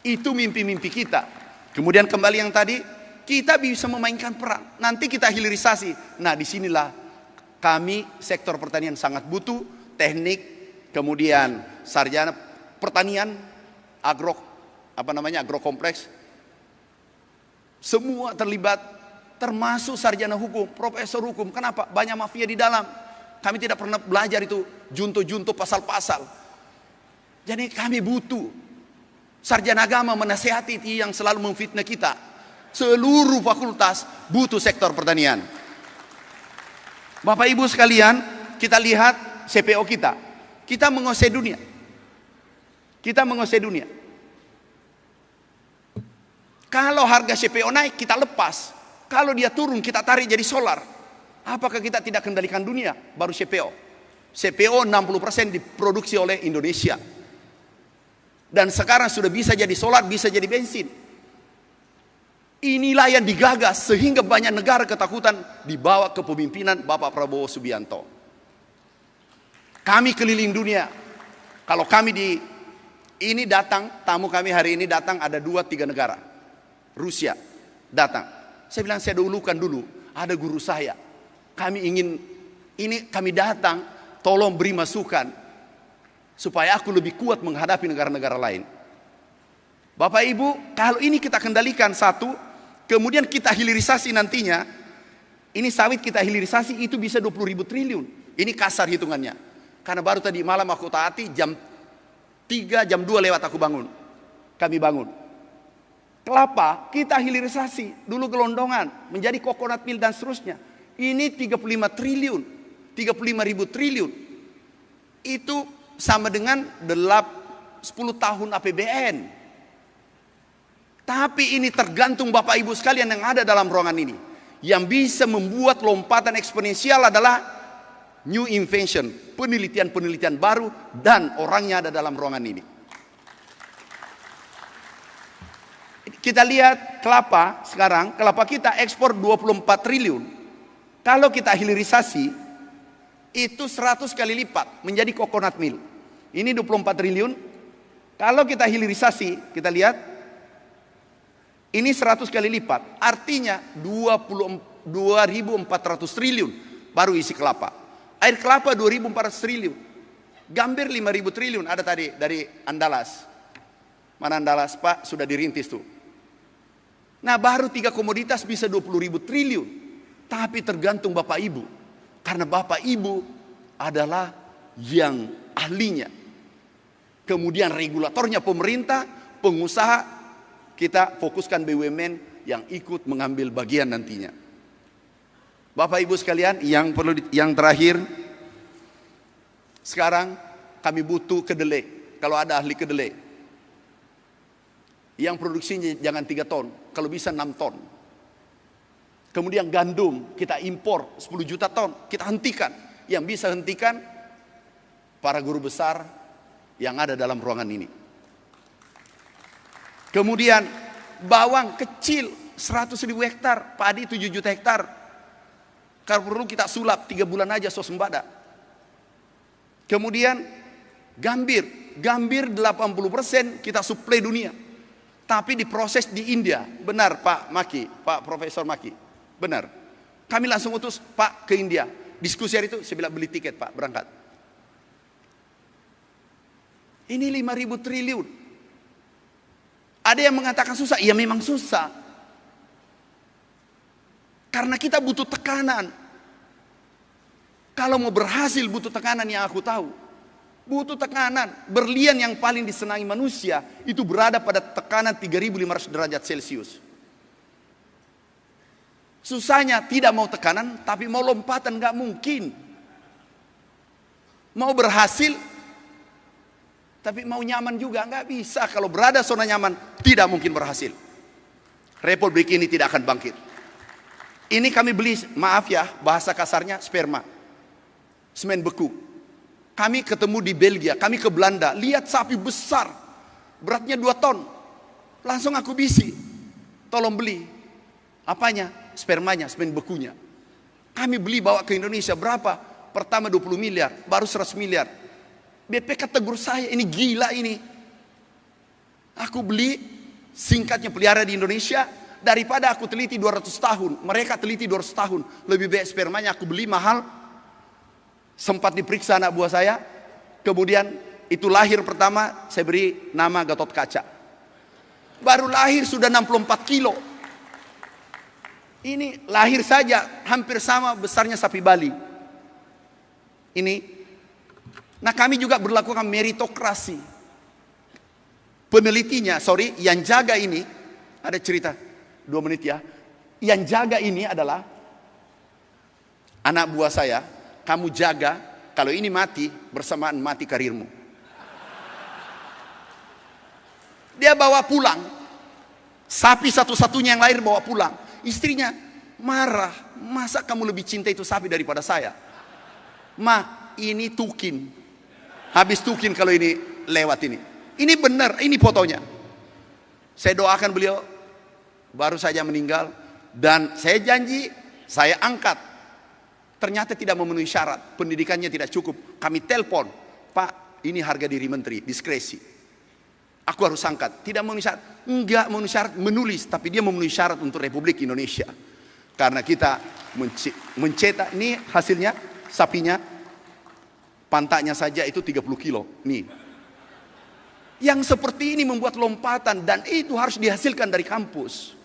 Itu mimpi-mimpi kita. Kemudian kembali yang tadi, kita bisa memainkan peran. Nanti kita hilirisasi. Nah, disinilah kami sektor pertanian sangat butuh teknik, kemudian sarjana pertanian, agrokompleks. Semua terlibat, termasuk sarjana hukum, profesor hukum. Kenapa? Banyak mafia di dalam. Kami tidak pernah belajar itu junto-junto pasal-pasal. Jadi kami butuh sarjana agama menasihati yang selalu memfitnah kita. Seluruh fakultas butuh sektor pertanian. Bapak Ibu sekalian, kita lihat CPO kita. Kita menguasai dunia. Kita menguasai dunia. Kalau harga CPO naik, kita lepas. Kalau dia turun, kita tarik jadi solar. Apakah kita tidak kendalikan dunia? Baru CPO. CPO 60% diproduksi oleh Indonesia. Dan sekarang sudah bisa jadi solar, bisa jadi bensin. Inilah yang digagas sehingga banyak negara ketakutan dibawa ke pemimpinan Bapak Prabowo Subianto. Kami keliling dunia. Kalau kami ini datang, tamu kami hari ini datang ada 2-3 negara. Rusia datang. Saya bilang saya dahulukan dulu, ada guru saya. Kami ingin, ini kami datang, tolong beri masukan supaya aku lebih kuat menghadapi negara-negara lain. Bapak Ibu, kalau ini kita kendalikan satu, kemudian kita hilirisasi nantinya, ini sawit kita hilirisasi itu bisa 20.000 triliun. Ini kasar hitungannya. Karena baru tadi malam aku taati jam 3, jam 2 lewat aku bangun. Kami bangun. Kelapa kita hilirisasi, dulu gelondongan, menjadi coconut milk dan seterusnya. Ini 35 triliun, 35.000 triliun. Itu sama dengan 10 tahun APBN. Tapi ini tergantung Bapak Ibu sekalian yang ada dalam ruangan ini. Yang bisa membuat lompatan eksponensial adalah new invention, penelitian-penelitian baru, dan orangnya ada dalam ruangan ini. Kita lihat kelapa sekarang, kelapa kita ekspor 24 triliun. Kalau kita hilirisasi, itu 100 kali lipat menjadi coconut milk. Ini 24 triliun. Kalau kita hilirisasi, kita lihat, ini 100 kali lipat. Artinya 2.400 triliun baru isi kelapa. Air kelapa 2.400 triliun. Gambir 5.000 triliun. Ada tadi dari Andalas. Mana Andalas, Pak? Sudah dirintis tuh. Nah, baru 3 komoditas bisa 20.000 triliun. Tapi tergantung Bapak Ibu. Karena Bapak Ibu adalah yang ahlinya. Kemudian regulatornya pemerintah, pengusaha, kita fokuskan BUMN yang ikut mengambil bagian nantinya. Bapak Ibu sekalian, yang terakhir, sekarang kami butuh kedelai. Kalau ada ahli kedelai, yang produksinya jangan 3 ton, kalau bisa 6 ton. Kemudian gandum, kita impor 10 juta ton, kita hentikan. Yang bisa hentikan, para guru besar yang ada dalam ruangan ini. Kemudian bawang kecil, 100.000 hektar, padi 7 juta hektar. Kalau perlu kita sulap 3 bulan aja swasembada. Kemudian gambir 80% kita suplai dunia. Tapi diproses di India. Benar Pak Maki, Pak Profesor Maki. Benar. Kami langsung utus Pak ke India. Diskusi hari itu, saya bilang beli tiket Pak, berangkat. Ini 5.000 triliun. Ada yang mengatakan susah, iya memang susah. Karena kita butuh tekanan. Kalau mau berhasil butuh tekanan yang aku tahu. Butuh tekanan. Berlian yang paling disenangi manusia itu berada pada tekanan 3.500 derajat Celcius. Susahnya tidak mau tekanan, tapi mau lompatan gak mungkin. Mau berhasil, tapi mau nyaman juga gak bisa. Kalau berada zona nyaman, tidak mungkin berhasil. Republik ini tidak akan bangkit. Ini kami beli, maaf ya, bahasa kasarnya sperma. Semen beku. Kami ketemu di Belgia, kami ke Belanda, lihat sapi besar, beratnya 2 ton. Langsung aku bisi, tolong beli. Apanya? Spermanya, semen bekunya. Kami beli bawa ke Indonesia, berapa? Pertama 20 miliar, baru 100 miliar. BPK tegur saya, ini gila ini. Aku beli, singkatnya pelihara di Indonesia, daripada aku teliti 200 tahun. Mereka teliti 200 tahun, lebih baik spermanya aku beli mahal. Sempat diperiksa anak buah saya. Kemudian itu lahir pertama, saya beri nama Gatot Kaca. Baru lahir sudah 64 kilo. Ini lahir saja hampir sama besarnya sapi Bali. Ini. Nah, kami juga berlakukan meritokrasi. Penelitinya, yang jaga ini, ada cerita 2 menit ya. Yang jaga ini adalah anak buah saya. Kamu jaga, kalau ini mati, bersamaan mati karirmu. Dia bawa pulang. Sapi satu-satunya yang lahir bawa pulang. Istrinya marah. Masa kamu lebih cinta itu sapi daripada saya? Ma, ini tukin. Habis tukin kalau ini lewat ini. Ini benar, ini fotonya. Saya doakan beliau, baru saja meninggal. Dan saya janji, saya angkat. Ternyata tidak memenuhi syarat, pendidikannya tidak cukup. Kami telepon, Pak, ini harga diri menteri, diskresi. Aku harus angkat, tidak memenuhi syarat. Enggak memenuhi syarat, menulis, tapi dia memenuhi syarat untuk Republik Indonesia. Karena kita mencetak, ini hasilnya, sapinya, pantaknya saja itu 30 kilo. Nih. Yang seperti ini membuat lompatan, dan itu harus dihasilkan dari kampus.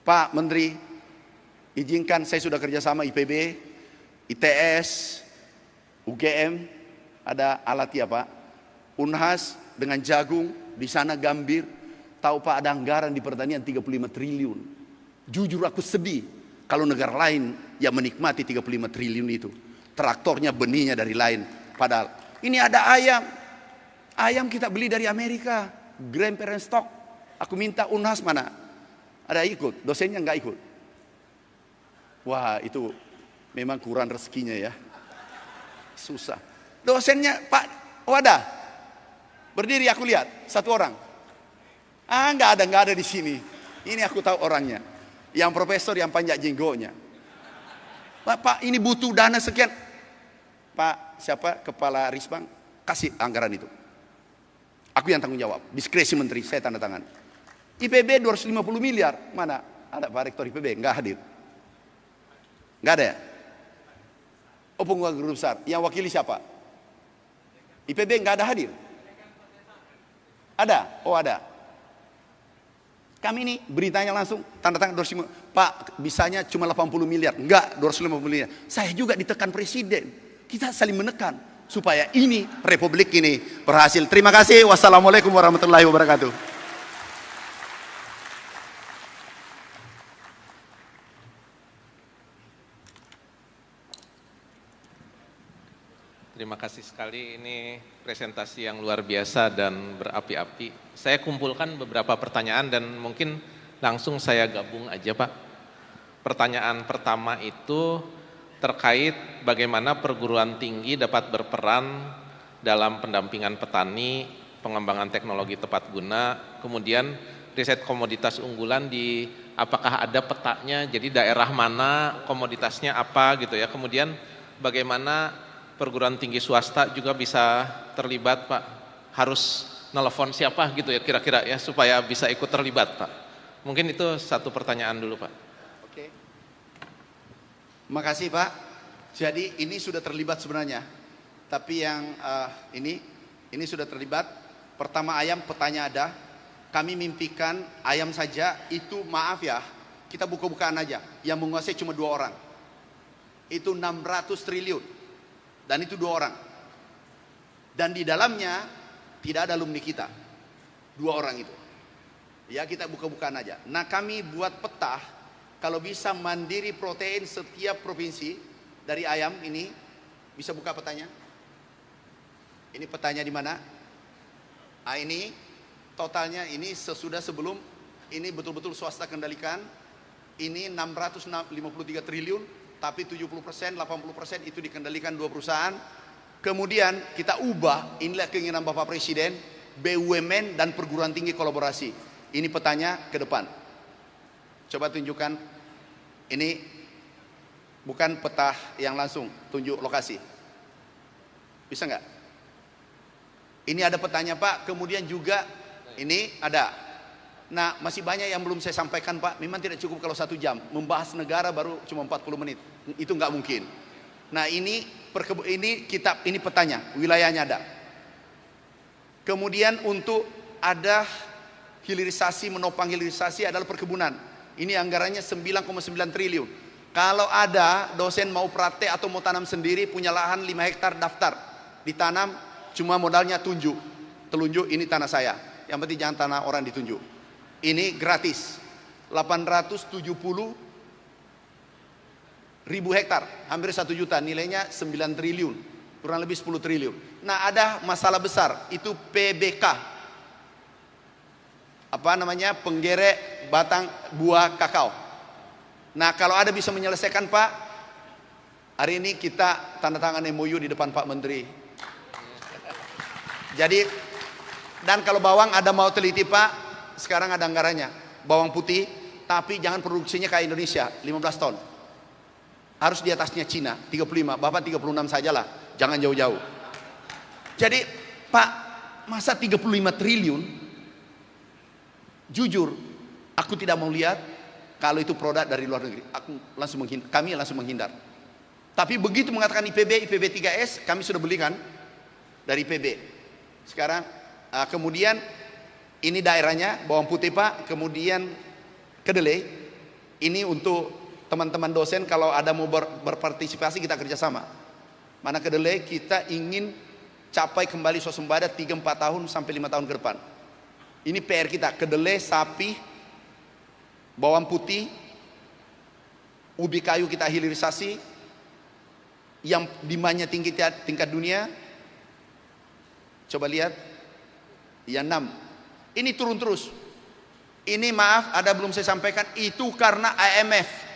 Pak Menteri, izinkan, saya sudah kerjasama IPB, ITS, UGM, ada alat ya Pak, Unhas dengan jagung, di sana gambir. Tahu Pak, ada anggaran di pertanian 35 triliun. Jujur aku sedih kalau negara lain yang menikmati 35 triliun itu. Traktornya, benihnya dari lain. Padahal ini ada ayam. Ayam kita beli dari Amerika, grandparent stock. Aku minta Unhas mana? Ada ikut, dosennya nggak ikut. Wah, itu memang kurang rezekinya ya. susah. Dosennya Pak, oh ada. Berdiri aku lihat, satu orang. Nggak ada di sini. Ini aku tahu orangnya. Yang profesor yang panjang jenggotnya. Pak, ini butuh dana sekian. Pak, siapa? Kepala Risbang, kasih anggaran itu. Aku yang tanggung jawab. Diskresi menteri, saya tanda tangan. IPB 250 miliar. Mana? Ada Pak Rektor IPB, nggak hadir. Nggak ada ya? Oh, pengusaha guru besar. Yang wakili siapa? IPB nggak ada hadir. Ada? Oh ada. Kami ini beritanya langsung tanda tangan 250. Pak, bisanya cuma 80 miliar. Enggak, 250 miliar. Saya juga ditekan presiden. Kita saling menekan supaya ini republik ini berhasil. Terima kasih. Wassalamualaikum warahmatullahi wabarakatuh. Terima kasih sekali, ini presentasi yang luar biasa dan berapi-api. Saya kumpulkan beberapa pertanyaan dan mungkin langsung saya gabung aja Pak. Pertanyaan pertama itu terkait bagaimana perguruan tinggi dapat berperan dalam pendampingan petani, pengembangan teknologi tepat guna, kemudian riset komoditas unggulan di apakah ada petanya, jadi daerah mana, komoditasnya apa gitu ya. Kemudian bagaimana perguruan tinggi swasta juga bisa terlibat Pak, harus nelpon siapa gitu ya kira-kira ya supaya bisa ikut terlibat Pak. Mungkin itu satu pertanyaan dulu Pak. Oke. Makasih Pak. Jadi ini sudah terlibat sebenarnya. Tapi yang ini sudah terlibat. Pertama ayam, petanya ada. Kami mimpikan ayam saja itu maaf ya, kita buka-bukaan aja. Yang menguasai cuma 2 orang. Itu 600 triliun. Dan itu 2 orang. Dan di dalamnya tidak ada alumni kita. 2 orang itu. Ya kita buka-bukaan aja. Nah kami buat peta. Kalau bisa mandiri protein setiap provinsi. Dari ayam ini. Bisa buka petanya. Ini petanya di mana? Nah ini. Totalnya ini sesudah sebelum. Ini betul-betul swasta kendalikan. Ini 653 triliun. Tapi 70%, 80% itu dikendalikan 2 perusahaan. Kemudian kita ubah, inilah keinginan Bapak Presiden, BUMN dan perguruan tinggi kolaborasi. Ini petanya ke depan. Coba tunjukkan, ini bukan peta yang langsung, tunjuk lokasi. Bisa nggak? Ini ada petanya Pak, kemudian juga ini ada. Nah masih banyak yang belum saya sampaikan Pak. Memang tidak cukup kalau 1 jam. Membahas negara baru cuma 40 menit. Itu nggak mungkin. Nah ini petanya, wilayahnya ada. Kemudian untuk ada hilirisasi, menopang hilirisasi adalah perkebunan. Ini anggarannya 9,9 triliun. Kalau ada dosen mau praktek atau mau tanam sendiri, punya lahan 5 hektar daftar. Ditanam, cuma modalnya telunjuk ini tanah saya. Yang penting jangan tanah orang ditunjuk. Ini gratis, 870 ribu hektar, hampir 1 juta, nilainya 9 triliun, kurang lebih 10 triliun. Nah ada masalah besar, itu PBK, apa namanya, penggerek batang buah kakao. Nah kalau ada bisa menyelesaikan Pak, hari ini kita tanda tangan MOU di depan Pak Menteri. Jadi, dan kalau bawang ada mau teliti Pak, sekarang ada anggarannya, bawang putih, tapi jangan produksinya kayak Indonesia, 15 ton. Harus di atasnya Cina, 35, Bapak 36 sajalah, jangan jauh-jauh. Jadi, Pak, masa 35 triliun, jujur, aku tidak mau lihat kalau itu produk dari luar negeri. Kami langsung menghindar. Tapi begitu mengatakan IPB 3S, kami sudah belikan dari IPB. Sekarang, kemudian, ini daerahnya bawang putih Pak, kemudian kedelai. Ini untuk teman-teman dosen kalau ada mau berpartisipasi kita kerjasama. Mana kedelai kita ingin capai kembali swasembada 3-4 tahun sampai 5 tahun ke depan. Ini PR kita, kedelai, sapi, bawang putih, ubi kayu kita hilirisasi, yang demandnya tinggi tingkat dunia. Coba lihat, yang 6. Ini turun terus. Ini maaf, ada belum saya sampaikan, itu karena IMF.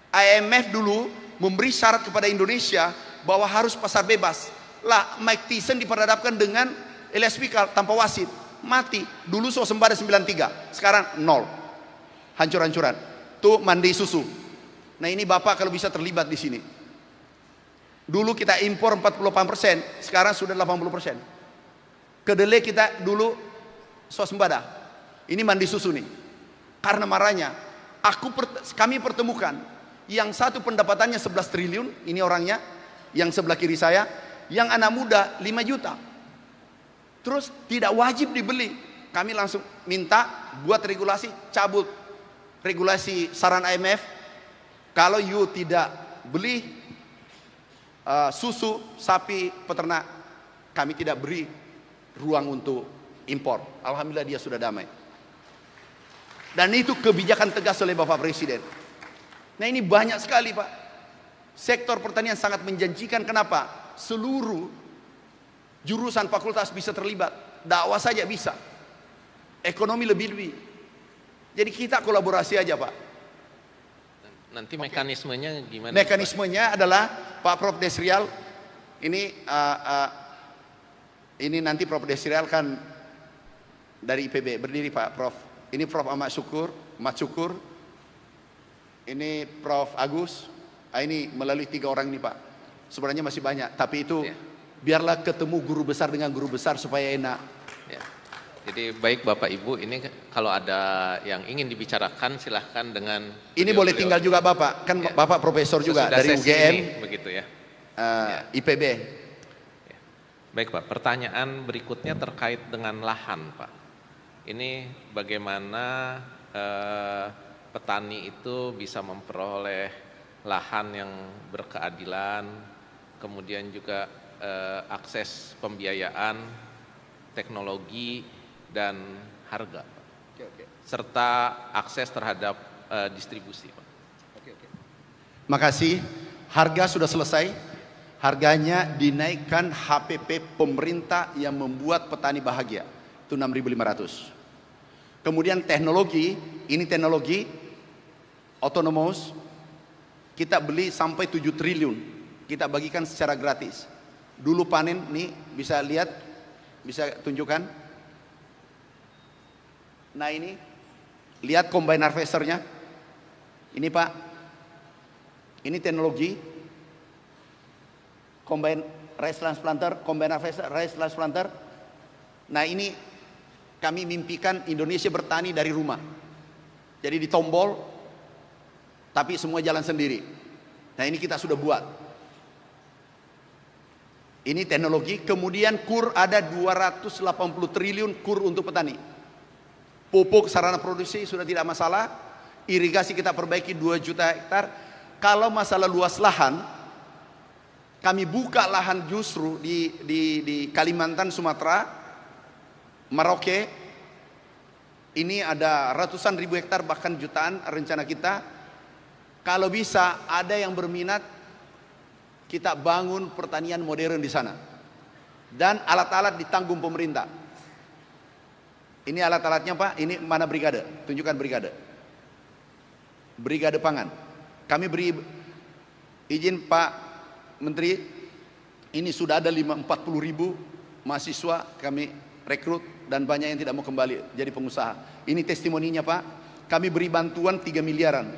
IMF dulu memberi syarat kepada Indonesia bahwa harus pasar bebas. Lah Mike Tyson diperhadapkan dengan Elias Pikal tanpa wasit, mati. Dulu swasembada 93, sekarang 0. Hancur-hancuran. Tuh mandi susu. Nah ini Bapak kalau bisa terlibat di sini. Dulu kita impor 48%, sekarang sudah 80%. Kedelai kita dulu swasembada. Ini mandi susu nih. Karena marahnya, kami pertemukan yang satu pendapatannya 11 triliun, ini orangnya, yang sebelah kiri saya, yang anak muda 5 juta. Terus tidak wajib dibeli. Kami langsung minta buat regulasi, cabut regulasi saran IMF. Kalau you tidak beli susu sapi peternak, kami tidak beri ruang untuk impor. Alhamdulillah dia sudah damai. Dan itu kebijakan tegas oleh Bapak Presiden. Nah ini banyak sekali Pak. Sektor pertanian sangat menjanjikan. Kenapa? Seluruh jurusan fakultas bisa terlibat. Dakwah saja bisa. Ekonomi lebih-lebih. Jadi kita kolaborasi aja Pak. Nanti mekanismenya gimana? Mekanismenya adalah Pak Prof Desrial ini nanti Prof Desrial kan dari IPB berdiri Pak Prof. Ini Prof Ahmad Syukur. Ini Prof Agus. Ini melalui 3 orang ini Pak. Sebenarnya masih banyak, tapi itu biarlah ketemu guru besar dengan guru besar supaya enak. Ya. Jadi baik Bapak Ibu, ini kalau ada yang ingin dibicarakan silahkan dengan ini boleh tinggal juga Bapak, kan Bapak profesor juga dari UGM, begitu ya. IPB. Ya. Baik Pak, pertanyaan berikutnya terkait dengan lahan Pak. Ini bagaimana petani itu bisa memperoleh lahan yang berkeadilan, kemudian juga akses pembiayaan, teknologi, dan harga, serta akses terhadap distribusi Pak. Makasih, harga sudah selesai. Harganya dinaikkan HPP pemerintah yang membuat petani bahagia, itu 6.500. Kemudian teknologi, ini teknologi autonomous, kita beli sampai 7 triliun, kita bagikan secara gratis. Dulu panen, nih bisa lihat, bisa tunjukkan. Nah ini, lihat combine harvesternya. Ini Pak, ini teknologi combine rice transplanter, combine harvester, rice transplanter. Nah ini kami mimpikan Indonesia bertani dari rumah. Jadi di tombol, tapi semua jalan sendiri. Nah ini kita sudah buat. Ini teknologi. Kemudian KUR ada 280 triliun KUR untuk petani. Pupuk sarana produksi sudah tidak masalah. Irigasi kita perbaiki 2 juta hektar. Kalau masalah luas lahan, kami buka lahan justru di Kalimantan, Sumatera, Merauke. Ini ada ratusan ribu hektar bahkan jutaan rencana kita. Kalau bisa ada yang berminat, kita bangun pertanian modern di sana. Dan alat-alat ditanggung pemerintah. Ini alat-alatnya Pak, ini mana brigade? Tunjukkan brigade. Brigade pangan. Kami beri izin Pak Menteri, ini sudah ada 40 ribu mahasiswa kami rekrut dan banyak yang tidak mau kembali jadi pengusaha. Ini testimoninya Pak, kami beri bantuan 3 miliaran.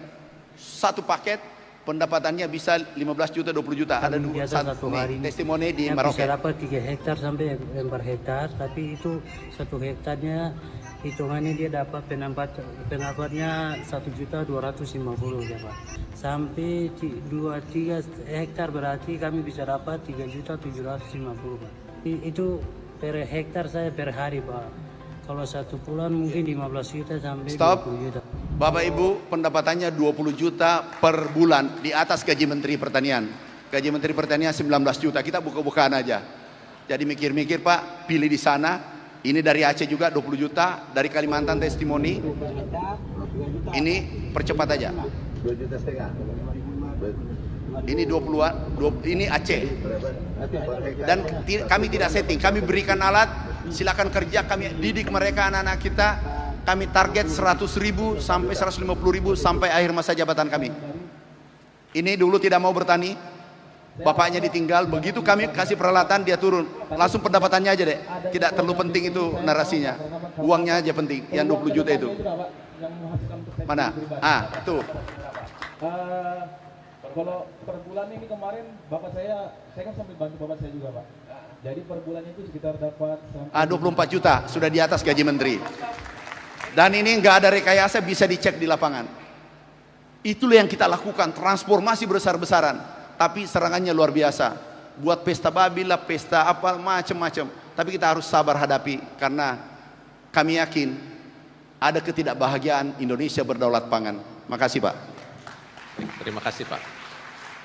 Satu paket pendapatannya bisa 15 juta, 20 juta. Ada satu hari testimoni di Merauke. Bisa dapat 3 hektar sampai 4 hektar, tapi itu 1 hektarnya hitungannya dia dapat pendapatnya 1.250.000 ya Pak. Sampai 2-3 hektar berarti kami bisa dapat 3.750.000 Pak. Itu per hektar saya per hari Pak. Kalau 1 bulan mungkin 15 juta sampai 20 juta. Bapak Ibu pendapatannya 20 juta per bulan di atas gaji Menteri Pertanian. Gaji Menteri Pertanian 19 juta, kita buka-bukaan aja. Jadi mikir-mikir Pak, pilih di sana. Ini dari Aceh juga 20 juta, dari Kalimantan testimoni. Ini percepat aja. 2,5 juta. Ini 20-an, ini Aceh. Dan kami tidak setting, kami berikan alat, silakan kerja, kami didik mereka anak-anak kita. Kami target 100.000 sampai 150.000 sampai akhir masa jabatan kami. Ini dulu tidak mau bertani, bapaknya ditinggal, begitu kami kasih peralatan dia turun, langsung pendapatannya aja deh, tidak terlalu penting itu narasinya, uangnya aja penting, yang 20 juta itu. Mana? Tuh. Kalau per bulan ini kemarin bapak saya kan sambil bantu bapak saya juga Pak. Jadi per bulan itu sekitar dapat 24 juta, sudah di atas gaji menteri. Dan ini nggak ada rekayasa, bisa dicek di lapangan. Itulah yang kita lakukan, transformasi besar-besaran. Tapi serangannya luar biasa. Buat pesta babi lah, pesta apa, macam-macam. Tapi kita harus sabar hadapi, karena kami yakin ada ketidakbahagiaan Indonesia berdaulat pangan. Makasih Pak. Terima kasih Pak.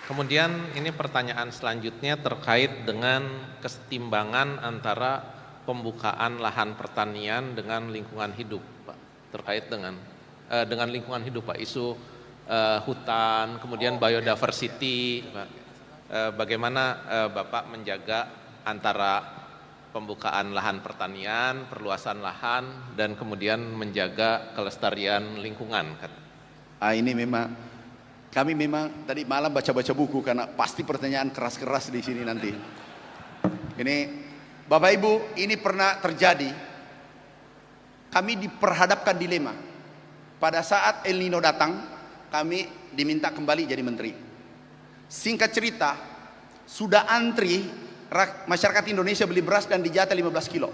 Kemudian ini pertanyaan selanjutnya terkait dengan kesetimbangan antara pembukaan lahan pertanian dengan lingkungan hidup, Pak. Terkait dengan lingkungan hidup, Pak. Isu hutan, kemudian biodiversity, Pak. Bagaimana Bapak menjaga antara pembukaan lahan pertanian, perluasan lahan, dan kemudian menjaga kelestarian lingkungan? Ini memang kami memang tadi malam baca-baca buku, karena pasti pertanyaan keras-keras di sini nanti. Ini Bapak Ibu, ini pernah terjadi. Kami diperhadapkan dilema. Pada saat El Nino datang, kami diminta kembali jadi menteri. Singkat cerita, sudah antri masyarakat Indonesia beli beras dan dijatah 15 kilo.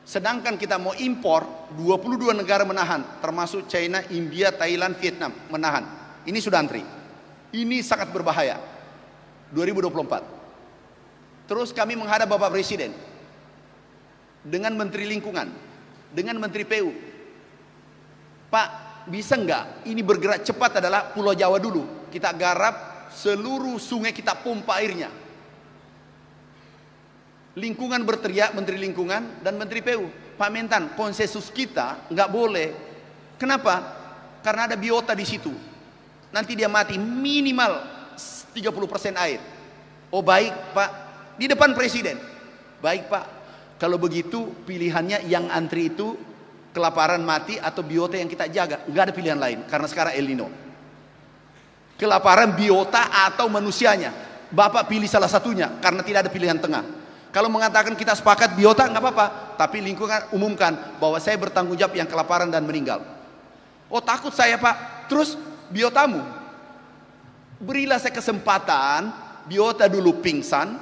Sedangkan kita mau impor, 22 negara menahan, termasuk China, India, Thailand, Vietnam menahan. Ini sudah antri. Ini sangat berbahaya. 2024. Terus kami menghadap Bapak Presiden dengan Menteri Lingkungan, dengan Menteri PU. Pak, bisa enggak ini bergerak cepat? Adalah Pulau Jawa dulu. Kita garap seluruh sungai, kita pompa airnya. Lingkungan berteriak, Menteri Lingkungan dan Menteri PU. Pak Mentan, konsensus kita enggak boleh. Kenapa? Karena ada biota di situ. Nanti dia mati minimal 30% air. Oh baik Pak, di depan Presiden. Baik Pak, kalau begitu pilihannya yang antri itu kelaparan mati atau biota yang kita jaga. Nggak ada pilihan lain, karena sekarang El Nino. Kelaparan, biota, atau manusianya. Bapak pilih salah satunya, karena tidak ada pilihan tengah. Kalau mengatakan kita sepakat biota nggak apa-apa, tapi lingkungan umumkan bahwa saya bertanggung jawab yang kelaparan dan meninggal. Oh takut saya Pak, terus biotamu, berilah saya kesempatan, biota dulu pingsan,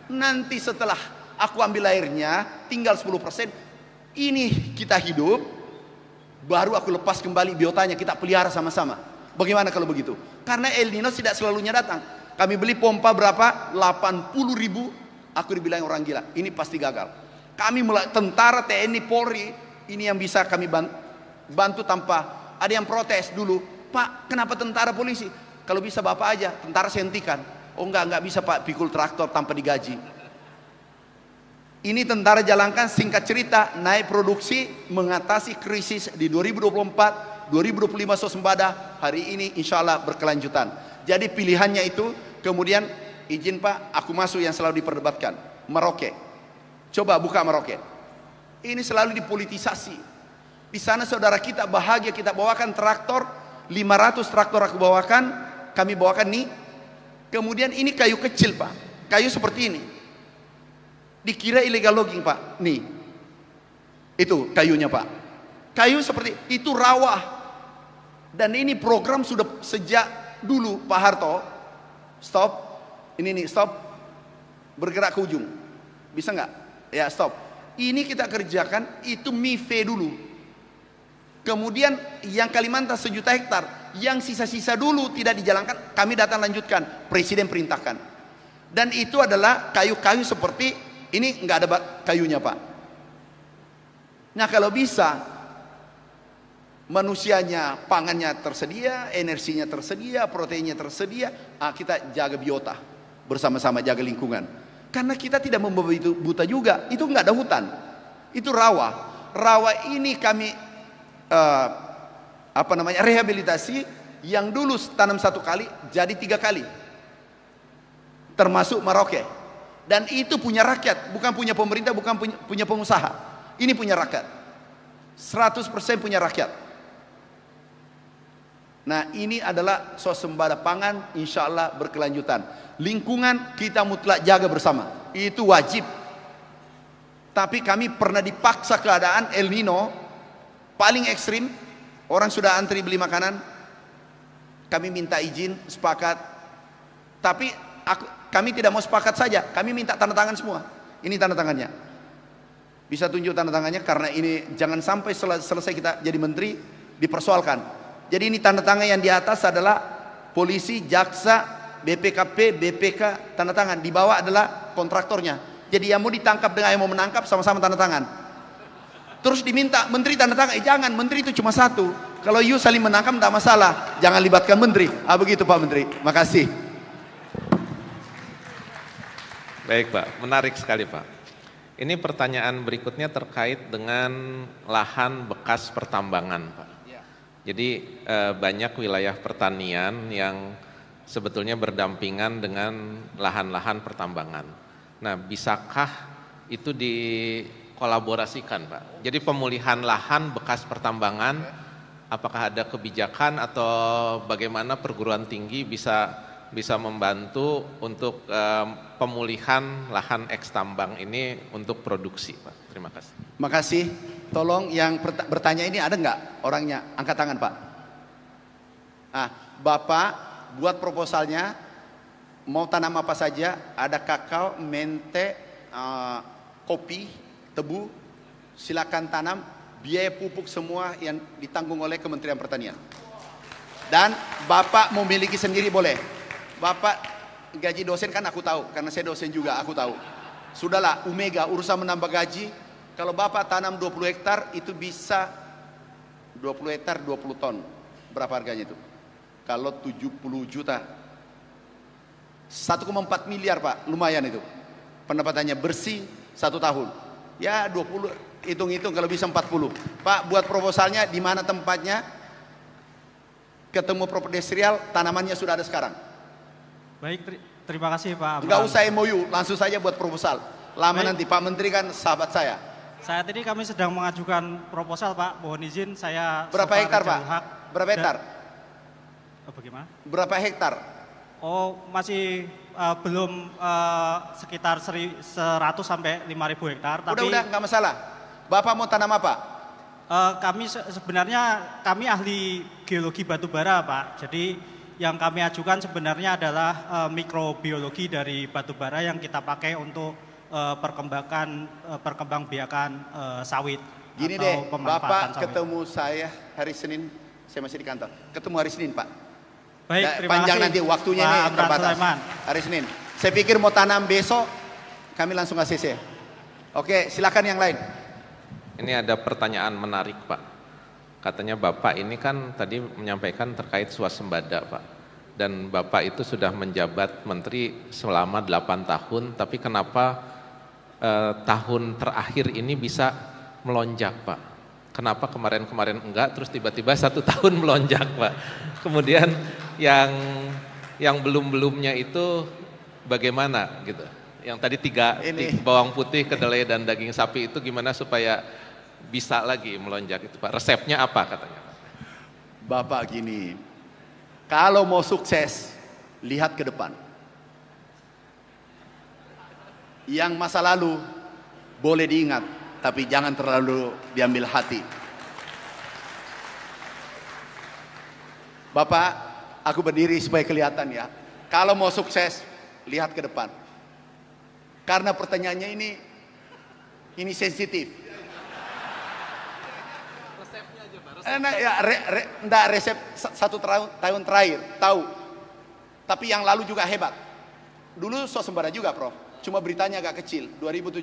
nanti setelah aku ambil airnya tinggal 10%, ini kita hidup, baru aku lepas kembali biotanya, kita pelihara sama-sama. Bagaimana kalau begitu? Karena El Nino tidak selalunya datang. Kami beli pompa berapa? 80.000, aku dibilang orang gila, ini pasti gagal. Kami tentara, TNI, Polri, ini yang bisa kami bantu tanpa ada yang protes dulu. Pak, kenapa tentara polisi? Kalau bisa Bapak aja, tentara saya hentikan. Oh enggak bisa Pak, pikul traktor tanpa digaji. Ini tentara jalankan, singkat cerita, naik produksi, mengatasi krisis di 2024, 2025 swasembada, hari ini insya Allah berkelanjutan. Jadi pilihannya itu, kemudian izin Pak, aku masuk yang selalu diperdebatkan, Merauke. Coba buka Merauke. Ini selalu dipolitisasi. Di sana saudara kita bahagia, kita bawakan traktor, 500 traktor aku bawakan, kami bawakan nih. Kemudian ini kayu kecil Pak, kayu seperti ini. Dikira illegal logging Pak, nih. Itu kayunya Pak. Kayu seperti itu rawa. Dan ini program sudah sejak dulu Pak Harto. Stop. Ini nih, stop. Bergerak ke ujung. Bisa nggak? Ya, stop. Ini kita kerjakan, itu MIFE dulu. Kemudian yang Kalimantan 1 juta hektar, yang sisa-sisa dulu tidak dijalankan, kami datang lanjutkan, Presiden perintahkan. Dan itu adalah kayu-kayu seperti ini, nggak ada kayunya Pak. Nah kalau bisa, manusianya, pangannya tersedia, energinya tersedia, proteinnya tersedia, kita jaga biota, bersama-sama jaga lingkungan. Karena kita tidak membawa buta juga, itu nggak ada hutan, itu rawa. Rawa ini kami rehabilitasi, yang dulu tanam 1 kali jadi 3 kali, termasuk Merauke. Dan itu punya rakyat, bukan punya pemerintah, bukan punya pengusaha. Ini punya rakyat, 100% punya rakyat. Nah ini adalah swasembada pangan, insya Allah berkelanjutan. Lingkungan kita mutlak jaga bersama, itu wajib. Tapi kami pernah dipaksa keadaan El Nino paling ekstrim, orang sudah antri beli makanan, kami minta izin, sepakat. Tapi kami tidak mau sepakat saja, kami minta tanda tangan semua. Ini tanda tangannya. Bisa tunjuk tanda tangannya, karena ini jangan sampai selesai kita jadi menteri dipersoalkan. Jadi ini tanda tangan yang di atas adalah polisi, jaksa, BPKP, BPK, tanda tangan. Di bawah adalah kontraktornya. Jadi yang mau ditangkap dengan yang mau menangkap sama-sama tanda tangan. Terus diminta menteri tanda tangan, jangan, menteri itu cuma satu. Kalau you saling menangkap tidak masalah, jangan libatkan menteri. Begitu Pak Menteri, makasih. Baik Pak, menarik sekali Pak. Ini pertanyaan berikutnya terkait dengan lahan bekas pertambangan Pak. Jadi banyak wilayah pertanian yang sebetulnya berdampingan dengan lahan-lahan pertambangan. Nah, bisakah itu dikolaborasikan Pak? Jadi pemulihan lahan bekas pertambangan, apakah ada kebijakan atau bagaimana perguruan tinggi bisa membantu untuk pemulihan lahan eks tambang ini untuk produksi Pak? Terima kasih. Makasih. Tolong yang bertanya ini ada nggak orangnya? Angkat tangan Pak. Bapak buat proposalnya, mau tanam apa saja, ada kakao, mente, kopi, tebu, silakan tanam, biaya pupuk semua yang ditanggung oleh Kementerian Pertanian. Dan Bapak memiliki sendiri boleh. Bapak gaji dosen kan aku tahu, karena saya dosen juga aku tahu. Sudahlah, Umega urusan menambah gaji. Kalau Bapak tanam 20 hektar itu bisa 20 hektar 20 ton. Berapa harganya itu? Kalau 70 juta 1,4 miliar Pak, lumayan itu. Pendapatannya bersih 1 tahun. Ya 20, hitung-hitung kalau bisa 40. Pak, buat proposalnya di mana tempatnya? Ketemu Propedestrial, tanamannya sudah ada sekarang. Baik, terima kasih Pak. Enggak usah MOU, langsung saja buat proposal. Lama Baik. nanti, Pak Menteri kan sahabat saya. Saat ini kami sedang mengajukan proposal Pak, mohon izin saya. Berapa hektar Pak? Berapa hektar? Bagaimana? Berapa hektar? Oh, masih belum sekitar 100 sampai 5.000 hektar. Tapi Udah, nggak masalah. Bapak mau tanam apa? kami sebenarnya kami ahli geologi batubara Pak. Jadi yang kami ajukan sebenarnya adalah mikrobiologi dari batubara yang kita pakai untuk perkembangbiakan sawit. Gini atau deh, pemanfaatan Bapak sawit. ketemu saya hari Senin, saya masih di kantor. Ketemu hari Senin Pak. Baik, terima Panjang kasih. nanti waktunya Pak ini Amran terbatas. Sulaiman. Hari Senin. Saya pikir mau tanam besok, kami langsung ACC. Oke, silakan yang lain. Ini ada pertanyaan menarik Pak. Katanya Bapak ini kan tadi menyampaikan terkait swasembada Pak. Dan Bapak itu sudah menjabat menteri selama 8 tahun, tapi kenapa tahun terakhir ini bisa melonjak Pak? Kenapa kemarin-kemarin enggak, terus tiba-tiba 1 tahun melonjak Pak? Kemudian yang belum-belumnya itu bagaimana gitu? Yang tadi tiga bawang putih, kedelai dan daging sapi itu gimana supaya bisa lagi melonjak itu Pak? Resepnya apa katanya? Bapak gini, kalau mau sukses, lihat ke depan. Yang masa lalu boleh diingat, tapi jangan terlalu diambil hati. Bapak, aku berdiri supaya kelihatan ya. Kalau mau sukses, lihat ke depan. Karena pertanyaannya ini sensitif. Enggak resep 1 tahun terakhir, tahu. Tapi yang lalu juga hebat. Dulu swasembada juga Prof. Cuma beritanya agak kecil. 2017,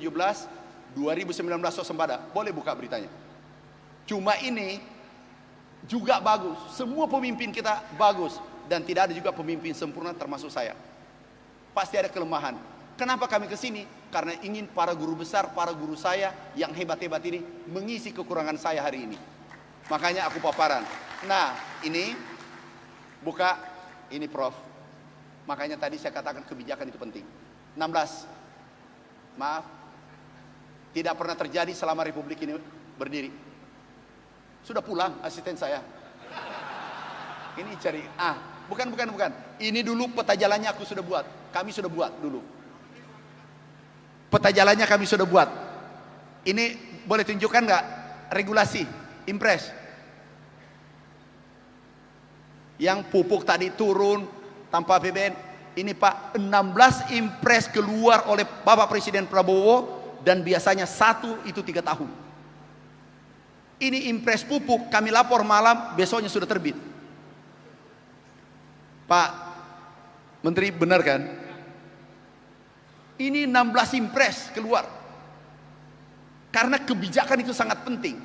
2019 swasembada. Boleh buka beritanya. Cuma ini juga bagus. Semua pemimpin kita bagus. Dan tidak ada juga pemimpin sempurna termasuk saya. Pasti ada kelemahan. Kenapa kami ke sini? Karena ingin para guru besar, para guru saya yang hebat-hebat ini mengisi kekurangan saya hari ini. Makanya aku paparan. Nah, ini buka, ini Prof. Makanya tadi saya katakan kebijakan itu penting. 16. Maaf. Tidak pernah terjadi selama Republik ini berdiri. Sudah pulang asisten saya. Ini cari bukan. Ini dulu peta jalannya aku sudah buat. kami sudah buat dulu. Peta jalannya kami sudah buat. Ini boleh tunjukkan nggak regulasi impres? Yang pupuk tadi turun tanpa APBN. Ini Pak, 16 impres keluar oleh Bapak Presiden Prabowo dan biasanya 1 itu 3 tahun. Ini impres pupuk, kami lapor malam, besoknya sudah terbit. Pak Menteri, benar kan? Ini 16 impres keluar. Karena kebijakan itu sangat penting.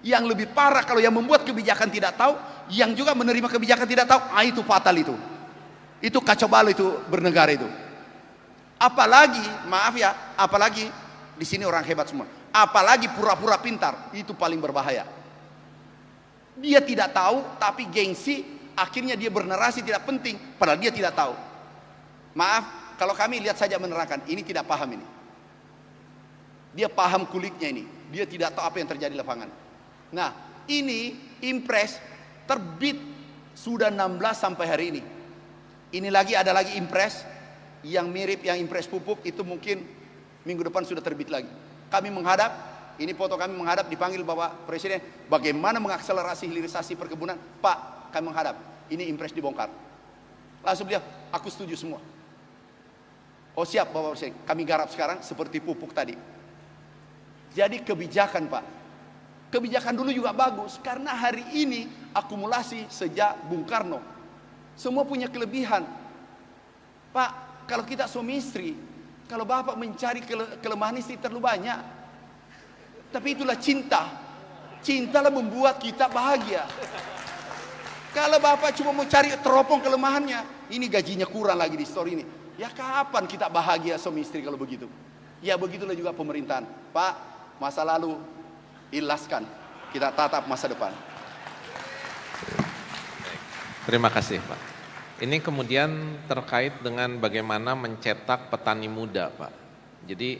Yang lebih parah kalau yang membuat kebijakan tidak tahu, yang juga menerima kebijakan tidak tahu, itu fatal itu. Itu kacau balau itu bernegara itu. Apalagi, maaf ya, apalagi di sini orang hebat semua. Apalagi pura-pura pintar, itu paling berbahaya. Dia tidak tahu, tapi gengsi, akhirnya dia bernarasi tidak penting, padahal dia tidak tahu. Maaf, kalau kami lihat saja menerangkan, ini tidak paham ini. Dia paham kulitnya ini, dia tidak tahu apa yang terjadi di lapangan. Nah, ini impres terbit sudah 16 sampai hari ini. Ini lagi ada lagi impres yang mirip yang impres pupuk, itu mungkin minggu depan sudah terbit lagi. Kami menghadap, ini foto kami menghadap, dipanggil Bapak Presiden, bagaimana mengakselerasi hilirisasi perkebunan. Pak, kami menghadap, ini impres dibongkar. Langsung dia, aku setuju semua. Oh siap Bapak Presiden, kami garap sekarang seperti pupuk tadi. Jadi kebijakan Pak, kebijakan dulu juga bagus, karena hari ini akumulasi sejak Bung Karno. Semua punya kelebihan. Pak, kalau kita suami istri, kalau Bapak mencari kelemahan istri terlalu banyak. Tapi itulah cinta. Cintalah membuat kita bahagia. Kalau Bapak cuma mau cari teropong kelemahannya, ini gajinya kurang lagi di story ini. Ya kapan kita bahagia suami istri kalau begitu? Ya begitulah juga pemerintahan. Pak, masa lalu ilaskan, kita tatap masa depan. Terima kasih Pak. Ini kemudian terkait dengan bagaimana mencetak petani muda Pak. Jadi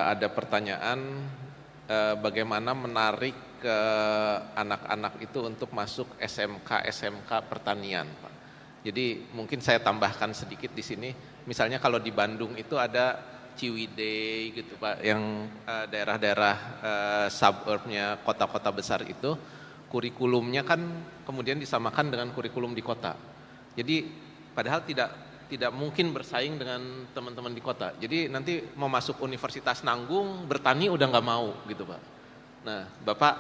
ada pertanyaan bagaimana menarik ke anak-anak itu untuk masuk SMK pertanian Pak. Jadi mungkin saya tambahkan sedikit di sini. Misalnya kalau di Bandung itu ada Ciwidey gitu Pak, yang daerah-daerah suburbnya kota-kota besar itu. Kurikulumnya kan kemudian disamakan dengan kurikulum di kota. Jadi padahal tidak mungkin bersaing dengan teman-teman di kota. Jadi nanti mau masuk Universitas Nanggung bertani udah nggak mau gitu Pak. Nah Bapak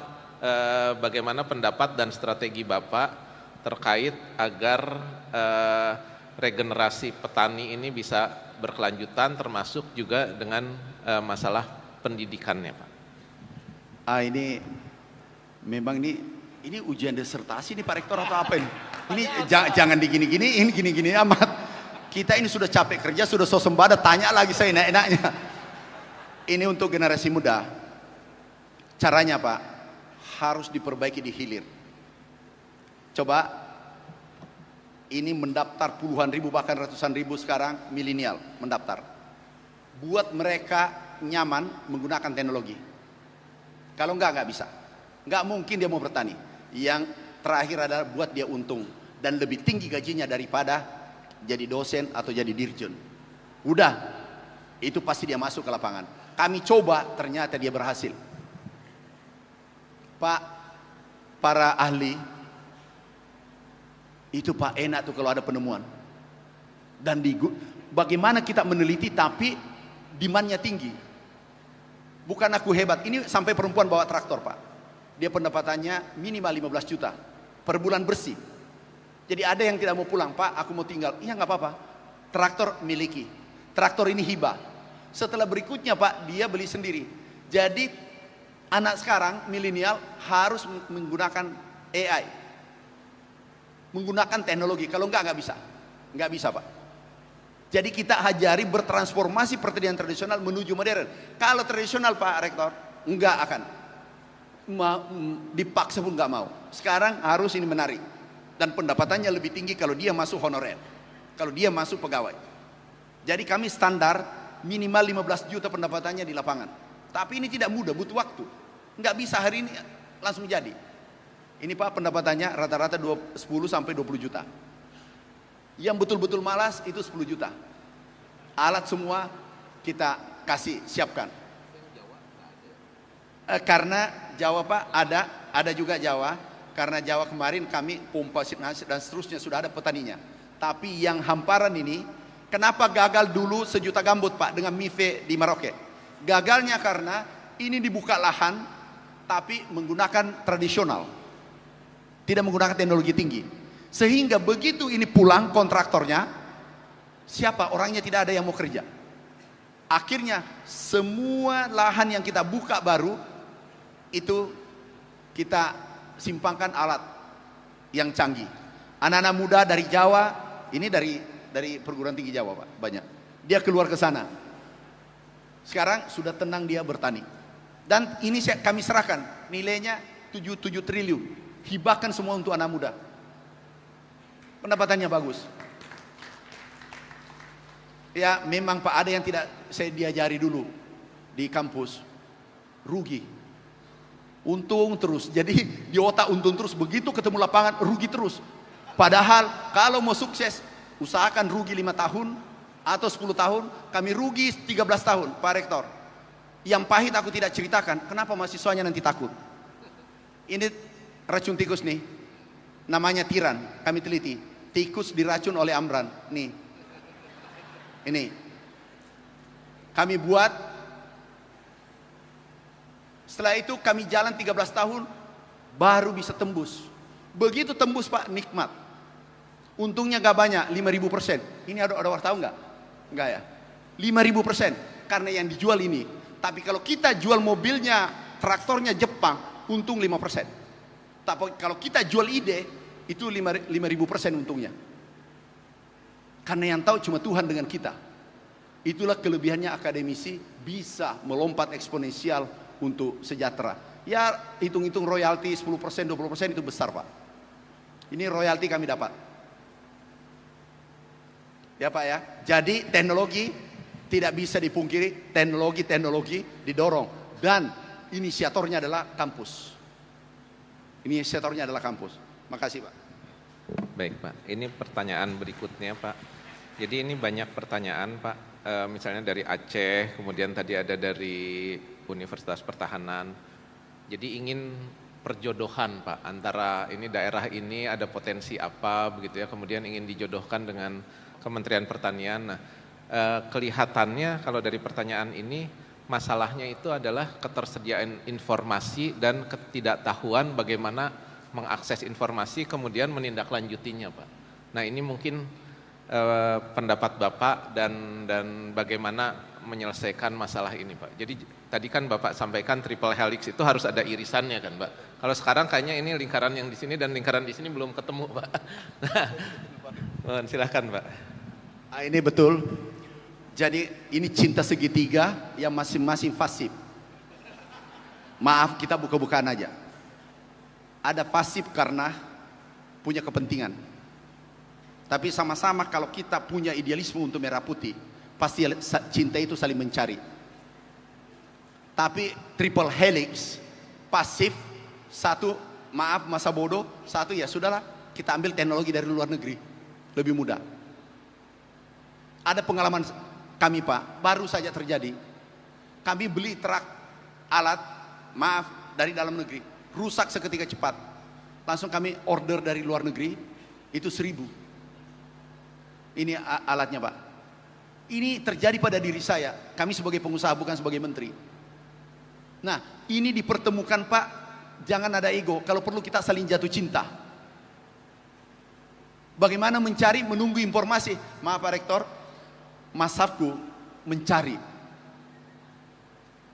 bagaimana pendapat dan strategi Bapak terkait agar regenerasi petani ini bisa berkelanjutan, termasuk juga dengan masalah pendidikannya Pak? Ini memang ini ujian disertasi nih Pak Rektor atau apa ini? Ini jangan digini-gini, ini gini-gini amat. Kita ini sudah capek kerja, sudah swasembada, tanya lagi saya enak-enaknya. Ini untuk generasi muda. Caranya Pak, harus diperbaiki di hilir. Coba, ini mendaftar puluhan ribu bahkan ratusan ribu sekarang milenial mendaftar. Buat mereka nyaman menggunakan teknologi. Kalau nggak bisa. Nggak mungkin dia mau bertani. Yang terakhir adalah buat dia untung dan lebih tinggi gajinya daripada jadi dosen atau jadi dirjen. Udah, itu pasti dia masuk ke lapangan. Kami coba, ternyata dia berhasil. Pak, para ahli, itu Pak enak tuh kalau ada penemuan. Dan bagaimana kita meneliti tapi demand-nya tinggi. Bukan aku hebat, ini sampai perempuan bawa traktor Pak. Dia pendapatannya minimal 15 juta per bulan bersih. Jadi ada yang tidak mau pulang, Pak aku mau tinggal. Iya nggak apa-apa, traktor miliki. Traktor ini hibah. Setelah berikutnya Pak, dia beli sendiri. Jadi anak sekarang milenial harus menggunakan AI, menggunakan teknologi. Kalau nggak bisa. Nggak bisa Pak. Jadi kita ajari bertransformasi pertanian tradisional menuju modern. Kalau tradisional Pak Rektor, nggak akan. Dipaksa pun nggak mau. Sekarang harus ini menarik. Dan pendapatannya lebih tinggi kalau dia masuk honorer. Kalau dia masuk pegawai. Jadi kami standar minimal 15 juta pendapatannya di lapangan. Tapi ini tidak mudah, butuh waktu. Nggak bisa hari ini langsung jadi. Ini Pak pendapatannya rata-rata 10 sampai 20 juta. Yang betul-betul malas itu 10 juta. Alat semua kita kasih siapkan. Karena Jawa Pak ada juga Jawa. Karena Jawa kemarin kami pompa dan seterusnya sudah ada petaninya. Tapi yang hamparan ini, kenapa gagal dulu 1 juta gambut Pak dengan MIFE di Merauke? Gagalnya karena ini dibuka lahan tapi menggunakan tradisional, tidak menggunakan teknologi tinggi. Sehingga begitu ini pulang kontraktornya, siapa orangnya tidak ada yang mau kerja. Akhirnya semua lahan yang kita buka baru itu kita simpangkan alat yang canggih. Anak-anak muda dari Jawa, ini dari perguruan tinggi Jawa Pak, banyak. Dia keluar ke sana. Sekarang sudah tenang dia bertani. Dan ini kami serahkan, nilainya 7 triliun. Hibahkan semua untuk anak muda. Pendapatannya bagus. Ya memang Pak, ada yang tidak saya diajari dulu di kampus. Rugi. Untung terus. Jadi di otak untung terus. Begitu ketemu lapangan rugi terus. Padahal kalau mau sukses, usahakan rugi 5 tahun atau 10 tahun. Kami rugi 13 tahun Pak Rektor. Yang pahit aku tidak ceritakan. Kenapa mahasiswanya nanti takut? Ini racun tikus nih. Namanya tiran. Kami teliti. Tikus diracun oleh Amran. Nih. Ini. Kami buat. Setelah itu kami jalan 13 tahun. Baru bisa tembus. Begitu tembus Pak, nikmat. Untungnya gak banyak, 5.000%. Ini ada wartawan nggak? Enggak ya? 5.000%. Karena yang dijual ini. Tapi kalau kita jual mobilnya, traktornya Jepang, untung 5%. Tapi kalau kita jual ide, itu 5.000% untungnya. Karena yang tahu cuma Tuhan dengan kita. Itulah kelebihannya akademisi, bisa melompat eksponensial untuk sejahtera. Ya hitung-hitung royalti 10%, 20% itu besar Pak. Ini royalti kami dapat. Ya Pak ya. Jadi teknologi tidak bisa dipungkiri, teknologi didorong. Dan inisiatornya adalah kampus. Inisiatornya adalah kampus. Makasih Pak. Baik Pak, ini pertanyaan berikutnya Pak. Jadi ini banyak pertanyaan Pak, misalnya dari Aceh, kemudian tadi ada dari Universitas Pertahanan. Jadi ingin perjodohan Pak, antara ini daerah ini ada potensi apa begitu ya, kemudian ingin dijodohkan dengan Kementerian Pertanian. Nah, kelihatannya kalau dari pertanyaan ini, masalahnya itu adalah ketersediaan informasi dan ketidaktahuan bagaimana mengakses informasi kemudian menindaklanjutinya Pak. Nah ini mungkin pendapat Bapak dan bagaimana menyelesaikan masalah ini Pak. Jadi tadi kan Bapak sampaikan triple helix itu harus ada irisannya kan Pak. Kalau sekarang kayaknya ini lingkaran yang di sini dan lingkaran di sini belum ketemu Pak. Nah, silakan Pak. Nah, ini betul. Jadi ini cinta segitiga yang masing-masing pasif. Maaf kita buka-bukaan aja. Ada pasif karena punya kepentingan. Tapi sama-sama kalau kita punya idealisme untuk merah putih, pasti cinta itu saling mencari. Tapi triple helix, pasif, satu maaf masa bodoh, satu ya sudahlah kita ambil teknologi dari luar negeri, lebih mudah. Ada pengalaman kami Pak, baru saja terjadi. Kami beli truk alat, maaf dari dalam negeri, rusak seketika cepat. Langsung kami order dari luar negeri, itu 1.000. Ini alatnya Pak. Ini terjadi pada diri saya. Kami sebagai pengusaha bukan sebagai menteri. Nah ini dipertemukan Pak. Jangan ada ego. Kalau perlu kita saling jatuh cinta. Bagaimana mencari, menunggu informasi. Maaf Pak Rektor, Mas Safku mencari.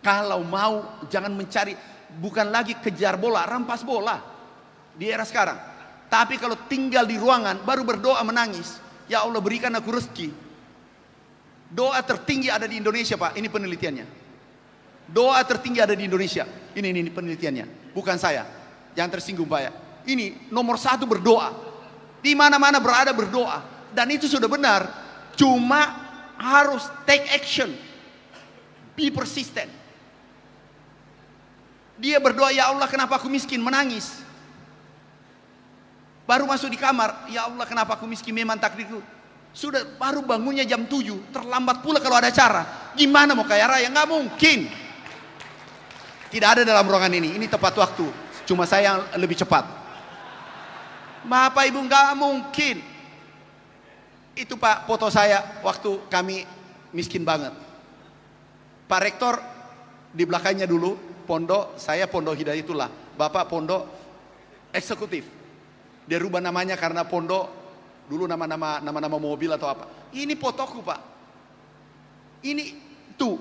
Kalau mau jangan mencari. Bukan lagi kejar bola, rampas bola. Di era sekarang. Tapi kalau tinggal di ruangan baru berdoa menangis. Ya Allah berikan aku rezeki. Doa tertinggi ada di Indonesia Pak. Ini penelitiannya. Doa tertinggi ada di Indonesia. Ini penelitiannya. Bukan saya. Jangan tersinggung Pak ya. Ini nomor 1 berdoa. Di mana-mana berada berdoa. Dan itu sudah benar. Cuma harus take action. Be persistent. Dia berdoa, ya Allah kenapa aku miskin, menangis. Baru masuk di kamar, ya Allah kenapa aku miskin, memang takdirku. Sudah baru bangunnya jam 7, terlambat pula kalau ada acara. Gimana mau kaya raya? Nggak mungkin. Tidak ada dalam ruangan ini tepat waktu. Cuma saya yang lebih cepat. Bapak Ibu, nggak mungkin. Itu Pak foto saya waktu kami miskin banget. Pak Rektor di belakangnya dulu, pondok, saya pondok Hidayatullah. Bapak pondok eksekutif. Dia rubah namanya karena pondok dulu nama mobil atau apa. Ini fotoku Pak. Ini tuh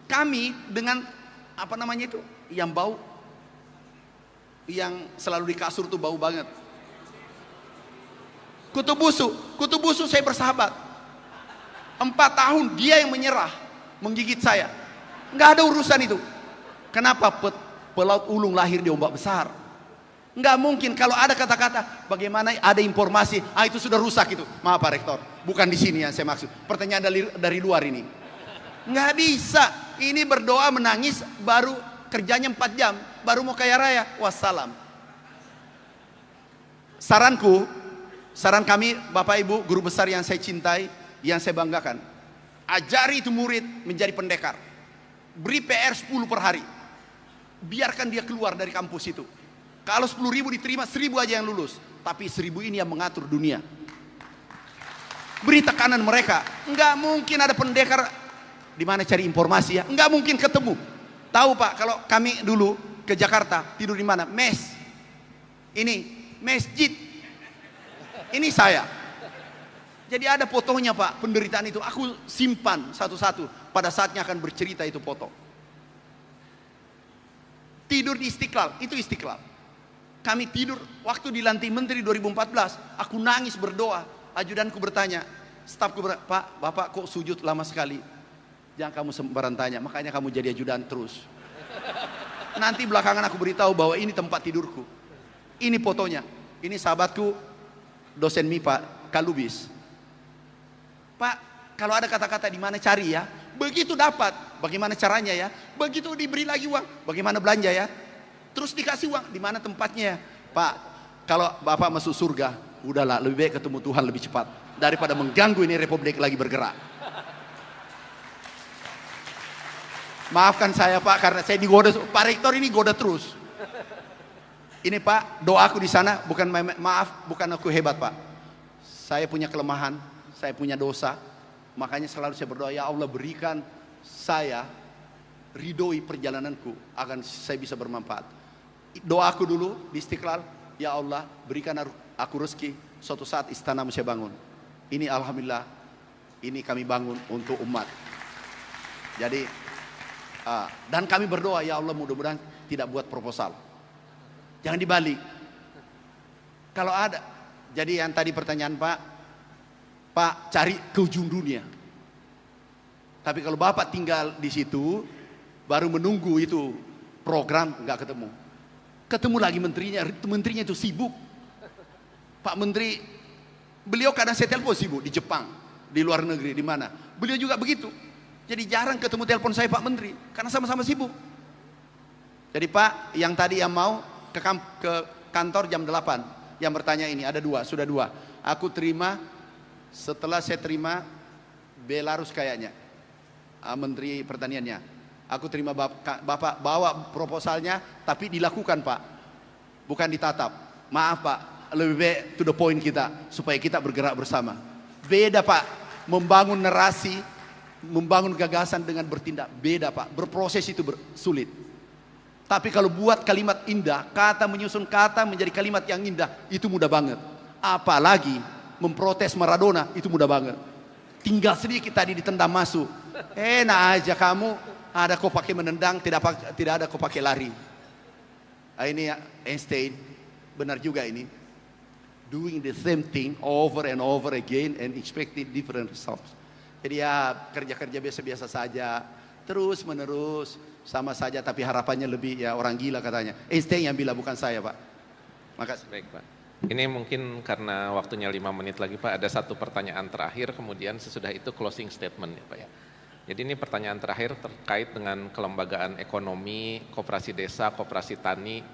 kami dengan apa namanya itu yang bau, yang selalu di kasur tuh bau banget. Kutu busu saya bersahabat. 4 tahun dia yang menyerah, menggigit saya. Nggak ada urusan itu. Kenapa pelaut ulung lahir di ombak besar? Nggak mungkin. Kalau ada kata-kata, bagaimana ada informasi, itu sudah rusak itu. Maaf Pak Rektor, bukan di sini yang saya maksud. Pertanyaan dari luar ini. Nggak bisa. Ini berdoa menangis, baru kerjanya 4 jam, baru mau kaya raya. Wassalam. Saran kami, Bapak Ibu, guru besar yang saya cintai, yang saya banggakan. Ajari itu murid menjadi pendekar. Beri PR 10 per hari. Biarkan dia keluar dari kampus itu. Kalau 10.000 diterima, 1.000 aja yang lulus. Tapi 1.000 ini yang mengatur dunia. Beri tekanan mereka. Enggak mungkin ada pendekar. Di mana cari informasi ya? Enggak mungkin ketemu. Tahu Pak, kalau kami dulu ke Jakarta, tidur di mana? Mes. Ini, masjid. Ini saya. Jadi ada fotonya Pak, penderitaan itu. Aku simpan satu-satu. Pada saatnya akan bercerita itu foto. Tidur di Istiqlal, itu Istiqlal. Kami tidur waktu dilantik menteri 2014. Aku nangis berdoa. Ajudanku bertanya, stafku bertanya, Pak, Bapak kok sujud lama sekali? Jangan kamu sembarangan tanya, makanya kamu jadi ajudan terus. Nanti belakangan aku beritahu bahwa ini tempat tidurku. Ini fotonya. Ini sahabatku, dosen MIPA, Kalubis. Pak, kalau ada kata-kata di mana cari ya, begitu dapat, bagaimana caranya ya, begitu diberi lagi uang, bagaimana belanja ya, terus dikasih uang, di mana tempatnya ya. Pak, kalau Bapak masuk surga, udahlah lebih baik ketemu Tuhan lebih cepat daripada mengganggu ini republik lagi bergerak. Maafkan saya Pak, karena saya digoda, Pak Rektor ini goda terus. Ini Pak, doaku di sana bukan bukan aku hebat Pak. Saya punya kelemahan, saya punya dosa. Makanya selalu saya berdoa, ya Allah berikan saya ridhoi perjalananku agar saya bisa bermanfaat. Doaku dulu di Istiqlal, ya Allah berikan aku rezeki, suatu saat istana saya bangun. Ini alhamdulillah, ini kami bangun untuk umat. Jadi dan kami berdoa, ya Allah mudah-mudahan tidak buat proposal. Jangan dibalik. Kalau ada, jadi yang tadi pertanyaan Pak cari ke ujung dunia. Tapi kalau Bapak tinggal di situ, baru menunggu itu program, nggak ketemu. Ketemu lagi menterinya itu sibuk. Pak Menteri, beliau kadang saya telepon sibuk di Jepang, di luar negeri, di mana. Beliau juga begitu. Jadi jarang ketemu telepon saya Pak Menteri, karena sama-sama sibuk. Jadi Pak, yang tadi yang mau ke kantor jam 8, yang bertanya ini ada 2, sudah 2. Aku terima, setelah saya terima Belarus kayaknya, Menteri Pertaniannya. Aku terima Bapak bawa proposalnya, tapi dilakukan Pak, bukan ditatap. Maaf Pak, lebih baik to the point kita, supaya kita bergerak bersama. Beda Pak, membangun narasi, membangun gagasan dengan bertindak, beda Pak. Berproses itu sulit. Tapi kalau buat kalimat indah, kata menyusun kata menjadi kalimat yang indah, itu mudah banget. Apalagi memprotes Maradona, itu mudah banget. Tinggal sedikit tadi ditendang masuk. Enak aja kamu, ada kau pakai menendang, tidak ada kau pakai lari. Ini Einstein, benar juga ini. Doing the same thing over and over again and expecting different results. Jadi ya kerja-kerja biasa-biasa saja, terus menerus. Sama saja tapi harapannya lebih, ya orang gila katanya. Einstein yang bilang, bukan saya Pak. Makasih. Baik Pak. Ini mungkin karena waktunya 5 menit lagi Pak, ada satu pertanyaan terakhir, kemudian sesudah itu closing statement ya Pak ya. Jadi ini pertanyaan terakhir terkait dengan kelembagaan ekonomi, koperasi desa, koperasi tani,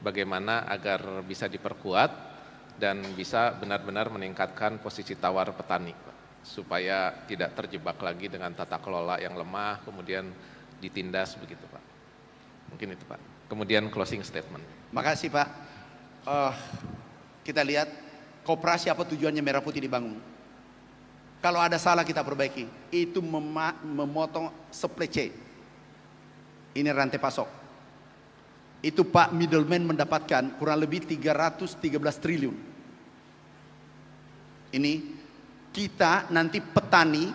bagaimana agar bisa diperkuat dan bisa benar-benar meningkatkan posisi tawar petani Pak. supaya tidak terjebak lagi dengan tata kelola yang lemah, kemudian ditindas begitu Pak. Mungkin itu Pak. Kemudian closing statement. Makasih Pak. Kita lihat koperasi apa tujuannya Merah Putih dibangun. Kalau ada salah kita perbaiki. Itu memotong supply chain. Ini rantai pasok. Itu Pak middleman mendapatkan kurang lebih 313 triliun. Ini kita nanti petani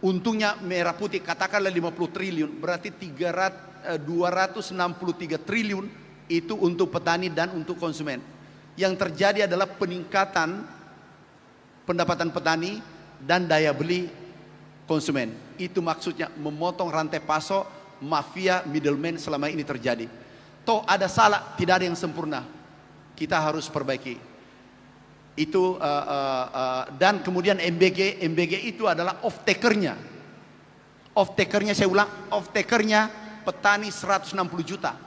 untungnya Merah Putih katakanlah 50 triliun, berarti 263 triliun itu untuk petani dan untuk konsumen. Yang terjadi adalah peningkatan pendapatan petani dan daya beli konsumen. Itu maksudnya memotong rantai pasok, mafia middleman selama ini terjadi. Toh ada salah, tidak ada yang sempurna. Kita harus perbaiki. Itu dan kemudian MBG itu adalah off takernya. Off takernya saya ulang, off takernya petani 160 juta.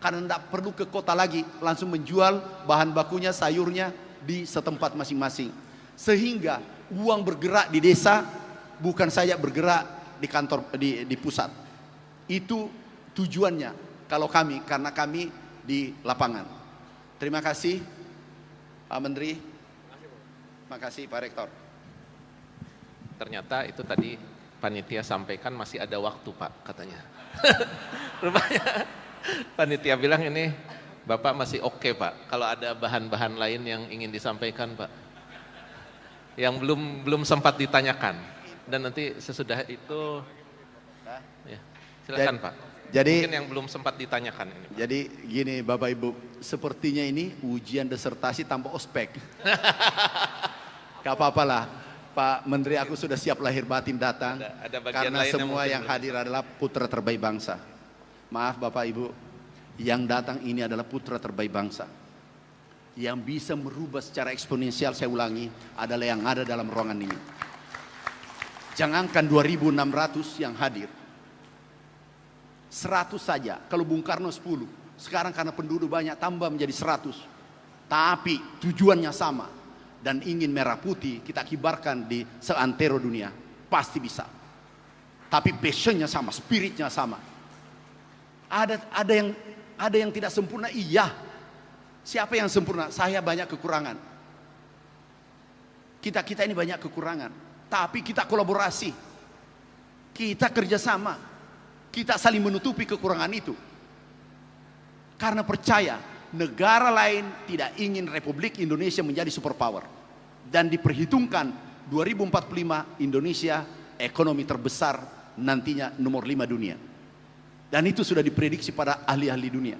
Karena tidak perlu ke kota lagi, langsung menjual bahan bakunya, sayurnya di setempat masing-masing. Sehingga uang bergerak di desa, bukan saja bergerak di kantor di pusat. Itu tujuannya. Kalau kami, karena kami di lapangan. Terima kasih Pak Menteri. Terima kasih Pak Rektor. Ternyata itu tadi panitia sampaikan masih ada waktu Pak katanya. Rupanya panitia bilang ini Bapak masih oke Pak. Kalau ada bahan-bahan lain yang ingin disampaikan Pak. Yang belum sempat ditanyakan. Dan nanti sesudah itu ya, silakan Pak. Jadi, mungkin yang belum sempat ditanyakan ini Pak. Jadi gini Bapak Ibu, sepertinya ini ujian disertasi tanpa ospek. Gak apa-apa lah, Pak Menteri aku sudah siap lahir batin datang. Ada bagian karena lain semua yang hadir adalah putra terbaik bangsa. Maaf Bapak Ibu, yang datang ini adalah putra terbaik bangsa. Yang bisa merubah secara eksponensial, saya ulangi, adalah yang ada dalam ruangan ini. Jangankan 2.600 yang hadir, 100 saja, kalau Bung Karno 10, sekarang karena penduduk banyak tambah menjadi 100. Tapi tujuannya sama dan ingin Merah Putih kita kibarkan di seantero dunia, pasti bisa. Tapi passionnya sama, spiritnya sama. Ada yang tidak sempurna, iya. Siapa yang sempurna? Saya banyak kekurangan. Kita ini banyak kekurangan, tapi kita kolaborasi, kita kerjasama. Kita saling menutupi kekurangan itu. Karena percaya negara lain tidak ingin Republik Indonesia menjadi superpower. Dan diperhitungkan 2045 Indonesia ekonomi terbesar nantinya nomor 5 dunia. Dan itu sudah diprediksi pada ahli-ahli dunia.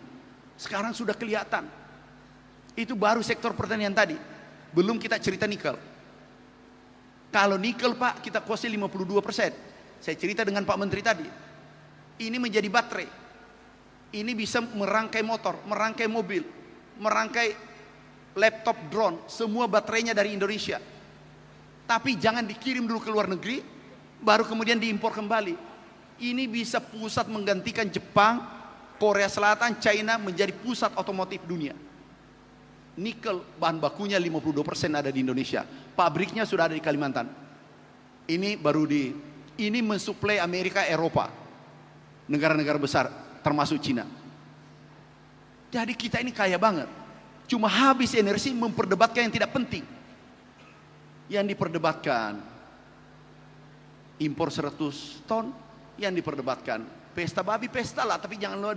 Sekarang sudah kelihatan. Itu baru sektor pertanian tadi. Belum kita cerita nikel. Kalau nikel Pak kita kuasai 52%. Saya cerita dengan Pak Menteri tadi. Ini menjadi baterai. Ini bisa merangkai motor, merangkai mobil, merangkai laptop, drone, semua baterainya dari Indonesia. Tapi jangan dikirim dulu ke luar negeri, baru kemudian diimpor kembali. Ini bisa pusat menggantikan Jepang, Korea Selatan, China menjadi pusat otomotif dunia. Nikel bahan bakunya 52% ada di Indonesia. Pabriknya sudah ada di Kalimantan. Ini ini mensuplai Amerika, Eropa. Negara-negara besar termasuk Cina. Jadi kita ini kaya banget. Cuma habis energi memperdebatkan yang tidak penting. Yang diperdebatkan impor 100 ton, yang diperdebatkan pesta babi, pesta lah, tapi jangan lupa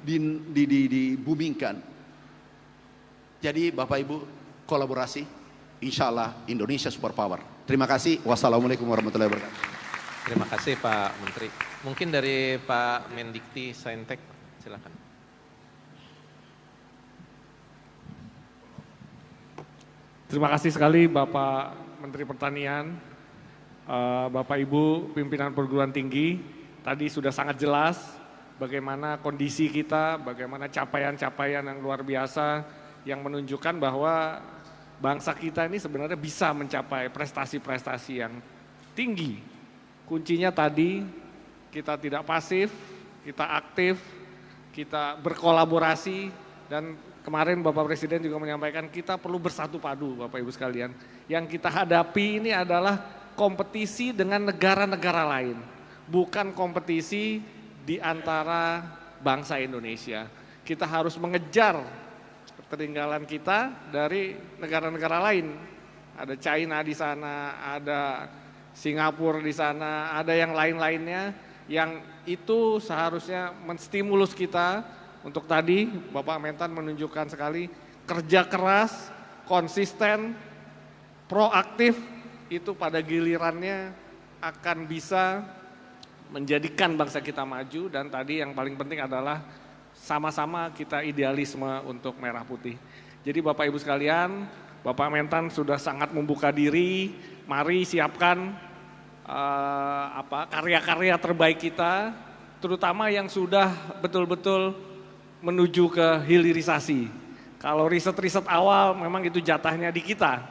dibumingkan. Jadi Bapak Ibu kolaborasi, insya Allah Indonesia superpower. Terima kasih. Wassalamualaikum warahmatullahi wabarakatuh. Terima kasih Pak Menteri. Mungkin dari Pak Mendikti Saintek, silakan. Terima kasih sekali Bapak Menteri Pertanian, Bapak Ibu pimpinan perguruan tinggi. Tadi sudah sangat jelas bagaimana kondisi kita, bagaimana capaian-capaian yang luar biasa yang menunjukkan bahwa bangsa kita ini sebenarnya bisa mencapai prestasi-prestasi yang tinggi. Kuncinya tadi kita tidak pasif, kita aktif, kita berkolaborasi, dan kemarin Bapak Presiden juga menyampaikan kita perlu bersatu padu Bapak Ibu sekalian. Yang kita hadapi ini adalah kompetisi dengan negara-negara lain, bukan kompetisi di antara bangsa Indonesia. Kita harus mengejar ketertinggalan kita dari negara-negara lain. Ada China di sana, ada Singapura di sana, ada yang lain-lainnya yang itu seharusnya menstimulus kita untuk tadi Bapak Mentan menunjukkan sekali kerja keras, konsisten, proaktif itu pada gilirannya akan bisa menjadikan bangsa kita maju dan tadi yang paling penting adalah sama-sama kita idealisme untuk merah putih. Jadi Bapak Ibu sekalian, Bapak Mentan sudah sangat membuka diri, mari siapkan karya-karya terbaik kita, terutama yang sudah betul-betul menuju ke hilirisasi. Kalau riset-riset awal memang itu jatahnya di kita.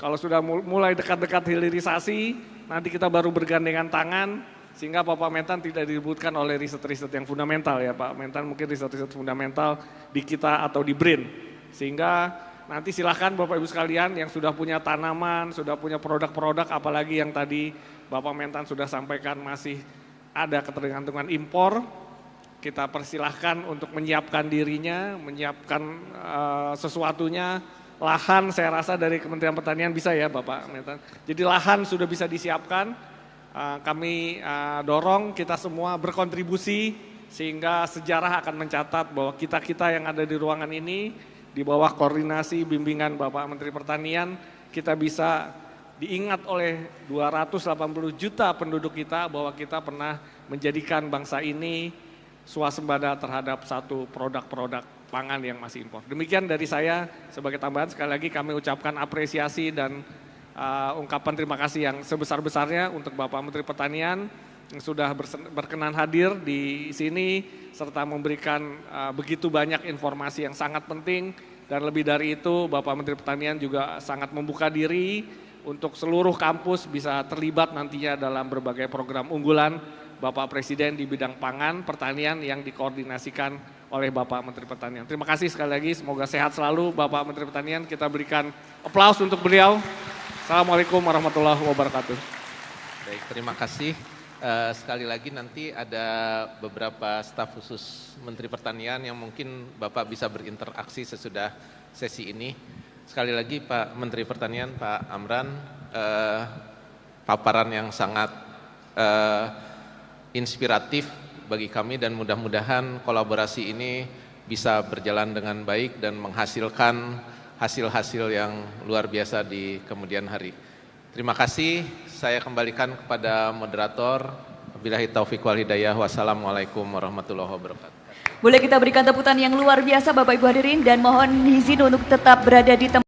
Kalau sudah mulai dekat-dekat hilirisasi, nanti kita baru bergandengan tangan, sehingga Bapak Mentan tidak diributkan oleh riset-riset yang fundamental ya Pak Mentan, mungkin riset-riset fundamental di kita atau di BRIN. Sehingga nanti silahkan Bapak Ibu sekalian yang sudah punya tanaman, sudah punya produk-produk, apalagi yang tadi Bapak Mentan sudah sampaikan masih ada ketergantungan impor, kita persilahkan untuk menyiapkan dirinya, menyiapkan sesuatunya. Lahan saya rasa dari Kementerian Pertanian bisa ya Bapak Mentan. Jadi lahan sudah bisa disiapkan, kami dorong kita semua berkontribusi sehingga sejarah akan mencatat bahwa kita-kita yang ada di ruangan ini di bawah koordinasi bimbingan Bapak Menteri Pertanian kita bisa diingat oleh 280 juta penduduk kita bahwa kita pernah menjadikan bangsa ini swasembada terhadap satu produk-produk pangan yang masih impor. Demikian dari saya sebagai tambahan, sekali lagi kami ucapkan apresiasi dan ungkapan terima kasih yang sebesar-besarnya untuk Bapak Menteri Pertanian yang sudah berkenan hadir di sini serta memberikan begitu banyak informasi yang sangat penting dan lebih dari itu Bapak Menteri Pertanian juga sangat membuka diri untuk seluruh kampus bisa terlibat nantinya dalam berbagai program unggulan Bapak Presiden di bidang pangan, pertanian yang dikoordinasikan oleh Bapak Menteri Pertanian. Terima kasih sekali lagi, semoga sehat selalu Bapak Menteri Pertanian. Kita berikan aplaus untuk beliau. Assalamualaikum warahmatullahi wabarakatuh. Baik, terima kasih. Sekali lagi nanti ada beberapa staf khusus Menteri Pertanian yang mungkin Bapak bisa berinteraksi sesudah sesi ini. Sekali lagi Pak Menteri Pertanian, Pak Amran, paparan yang sangat inspiratif bagi kami dan mudah-mudahan kolaborasi ini bisa berjalan dengan baik dan menghasilkan hasil-hasil yang luar biasa di kemudian hari. Terima kasih, saya kembalikan kepada moderator. Wabillahi taufiq wal hidayah. Wassalamualaikum warahmatullahi wabarakatuh. Boleh kita berikan tepukan yang luar biasa Bapak Ibu hadirin dan mohon izin untuk tetap berada di tempat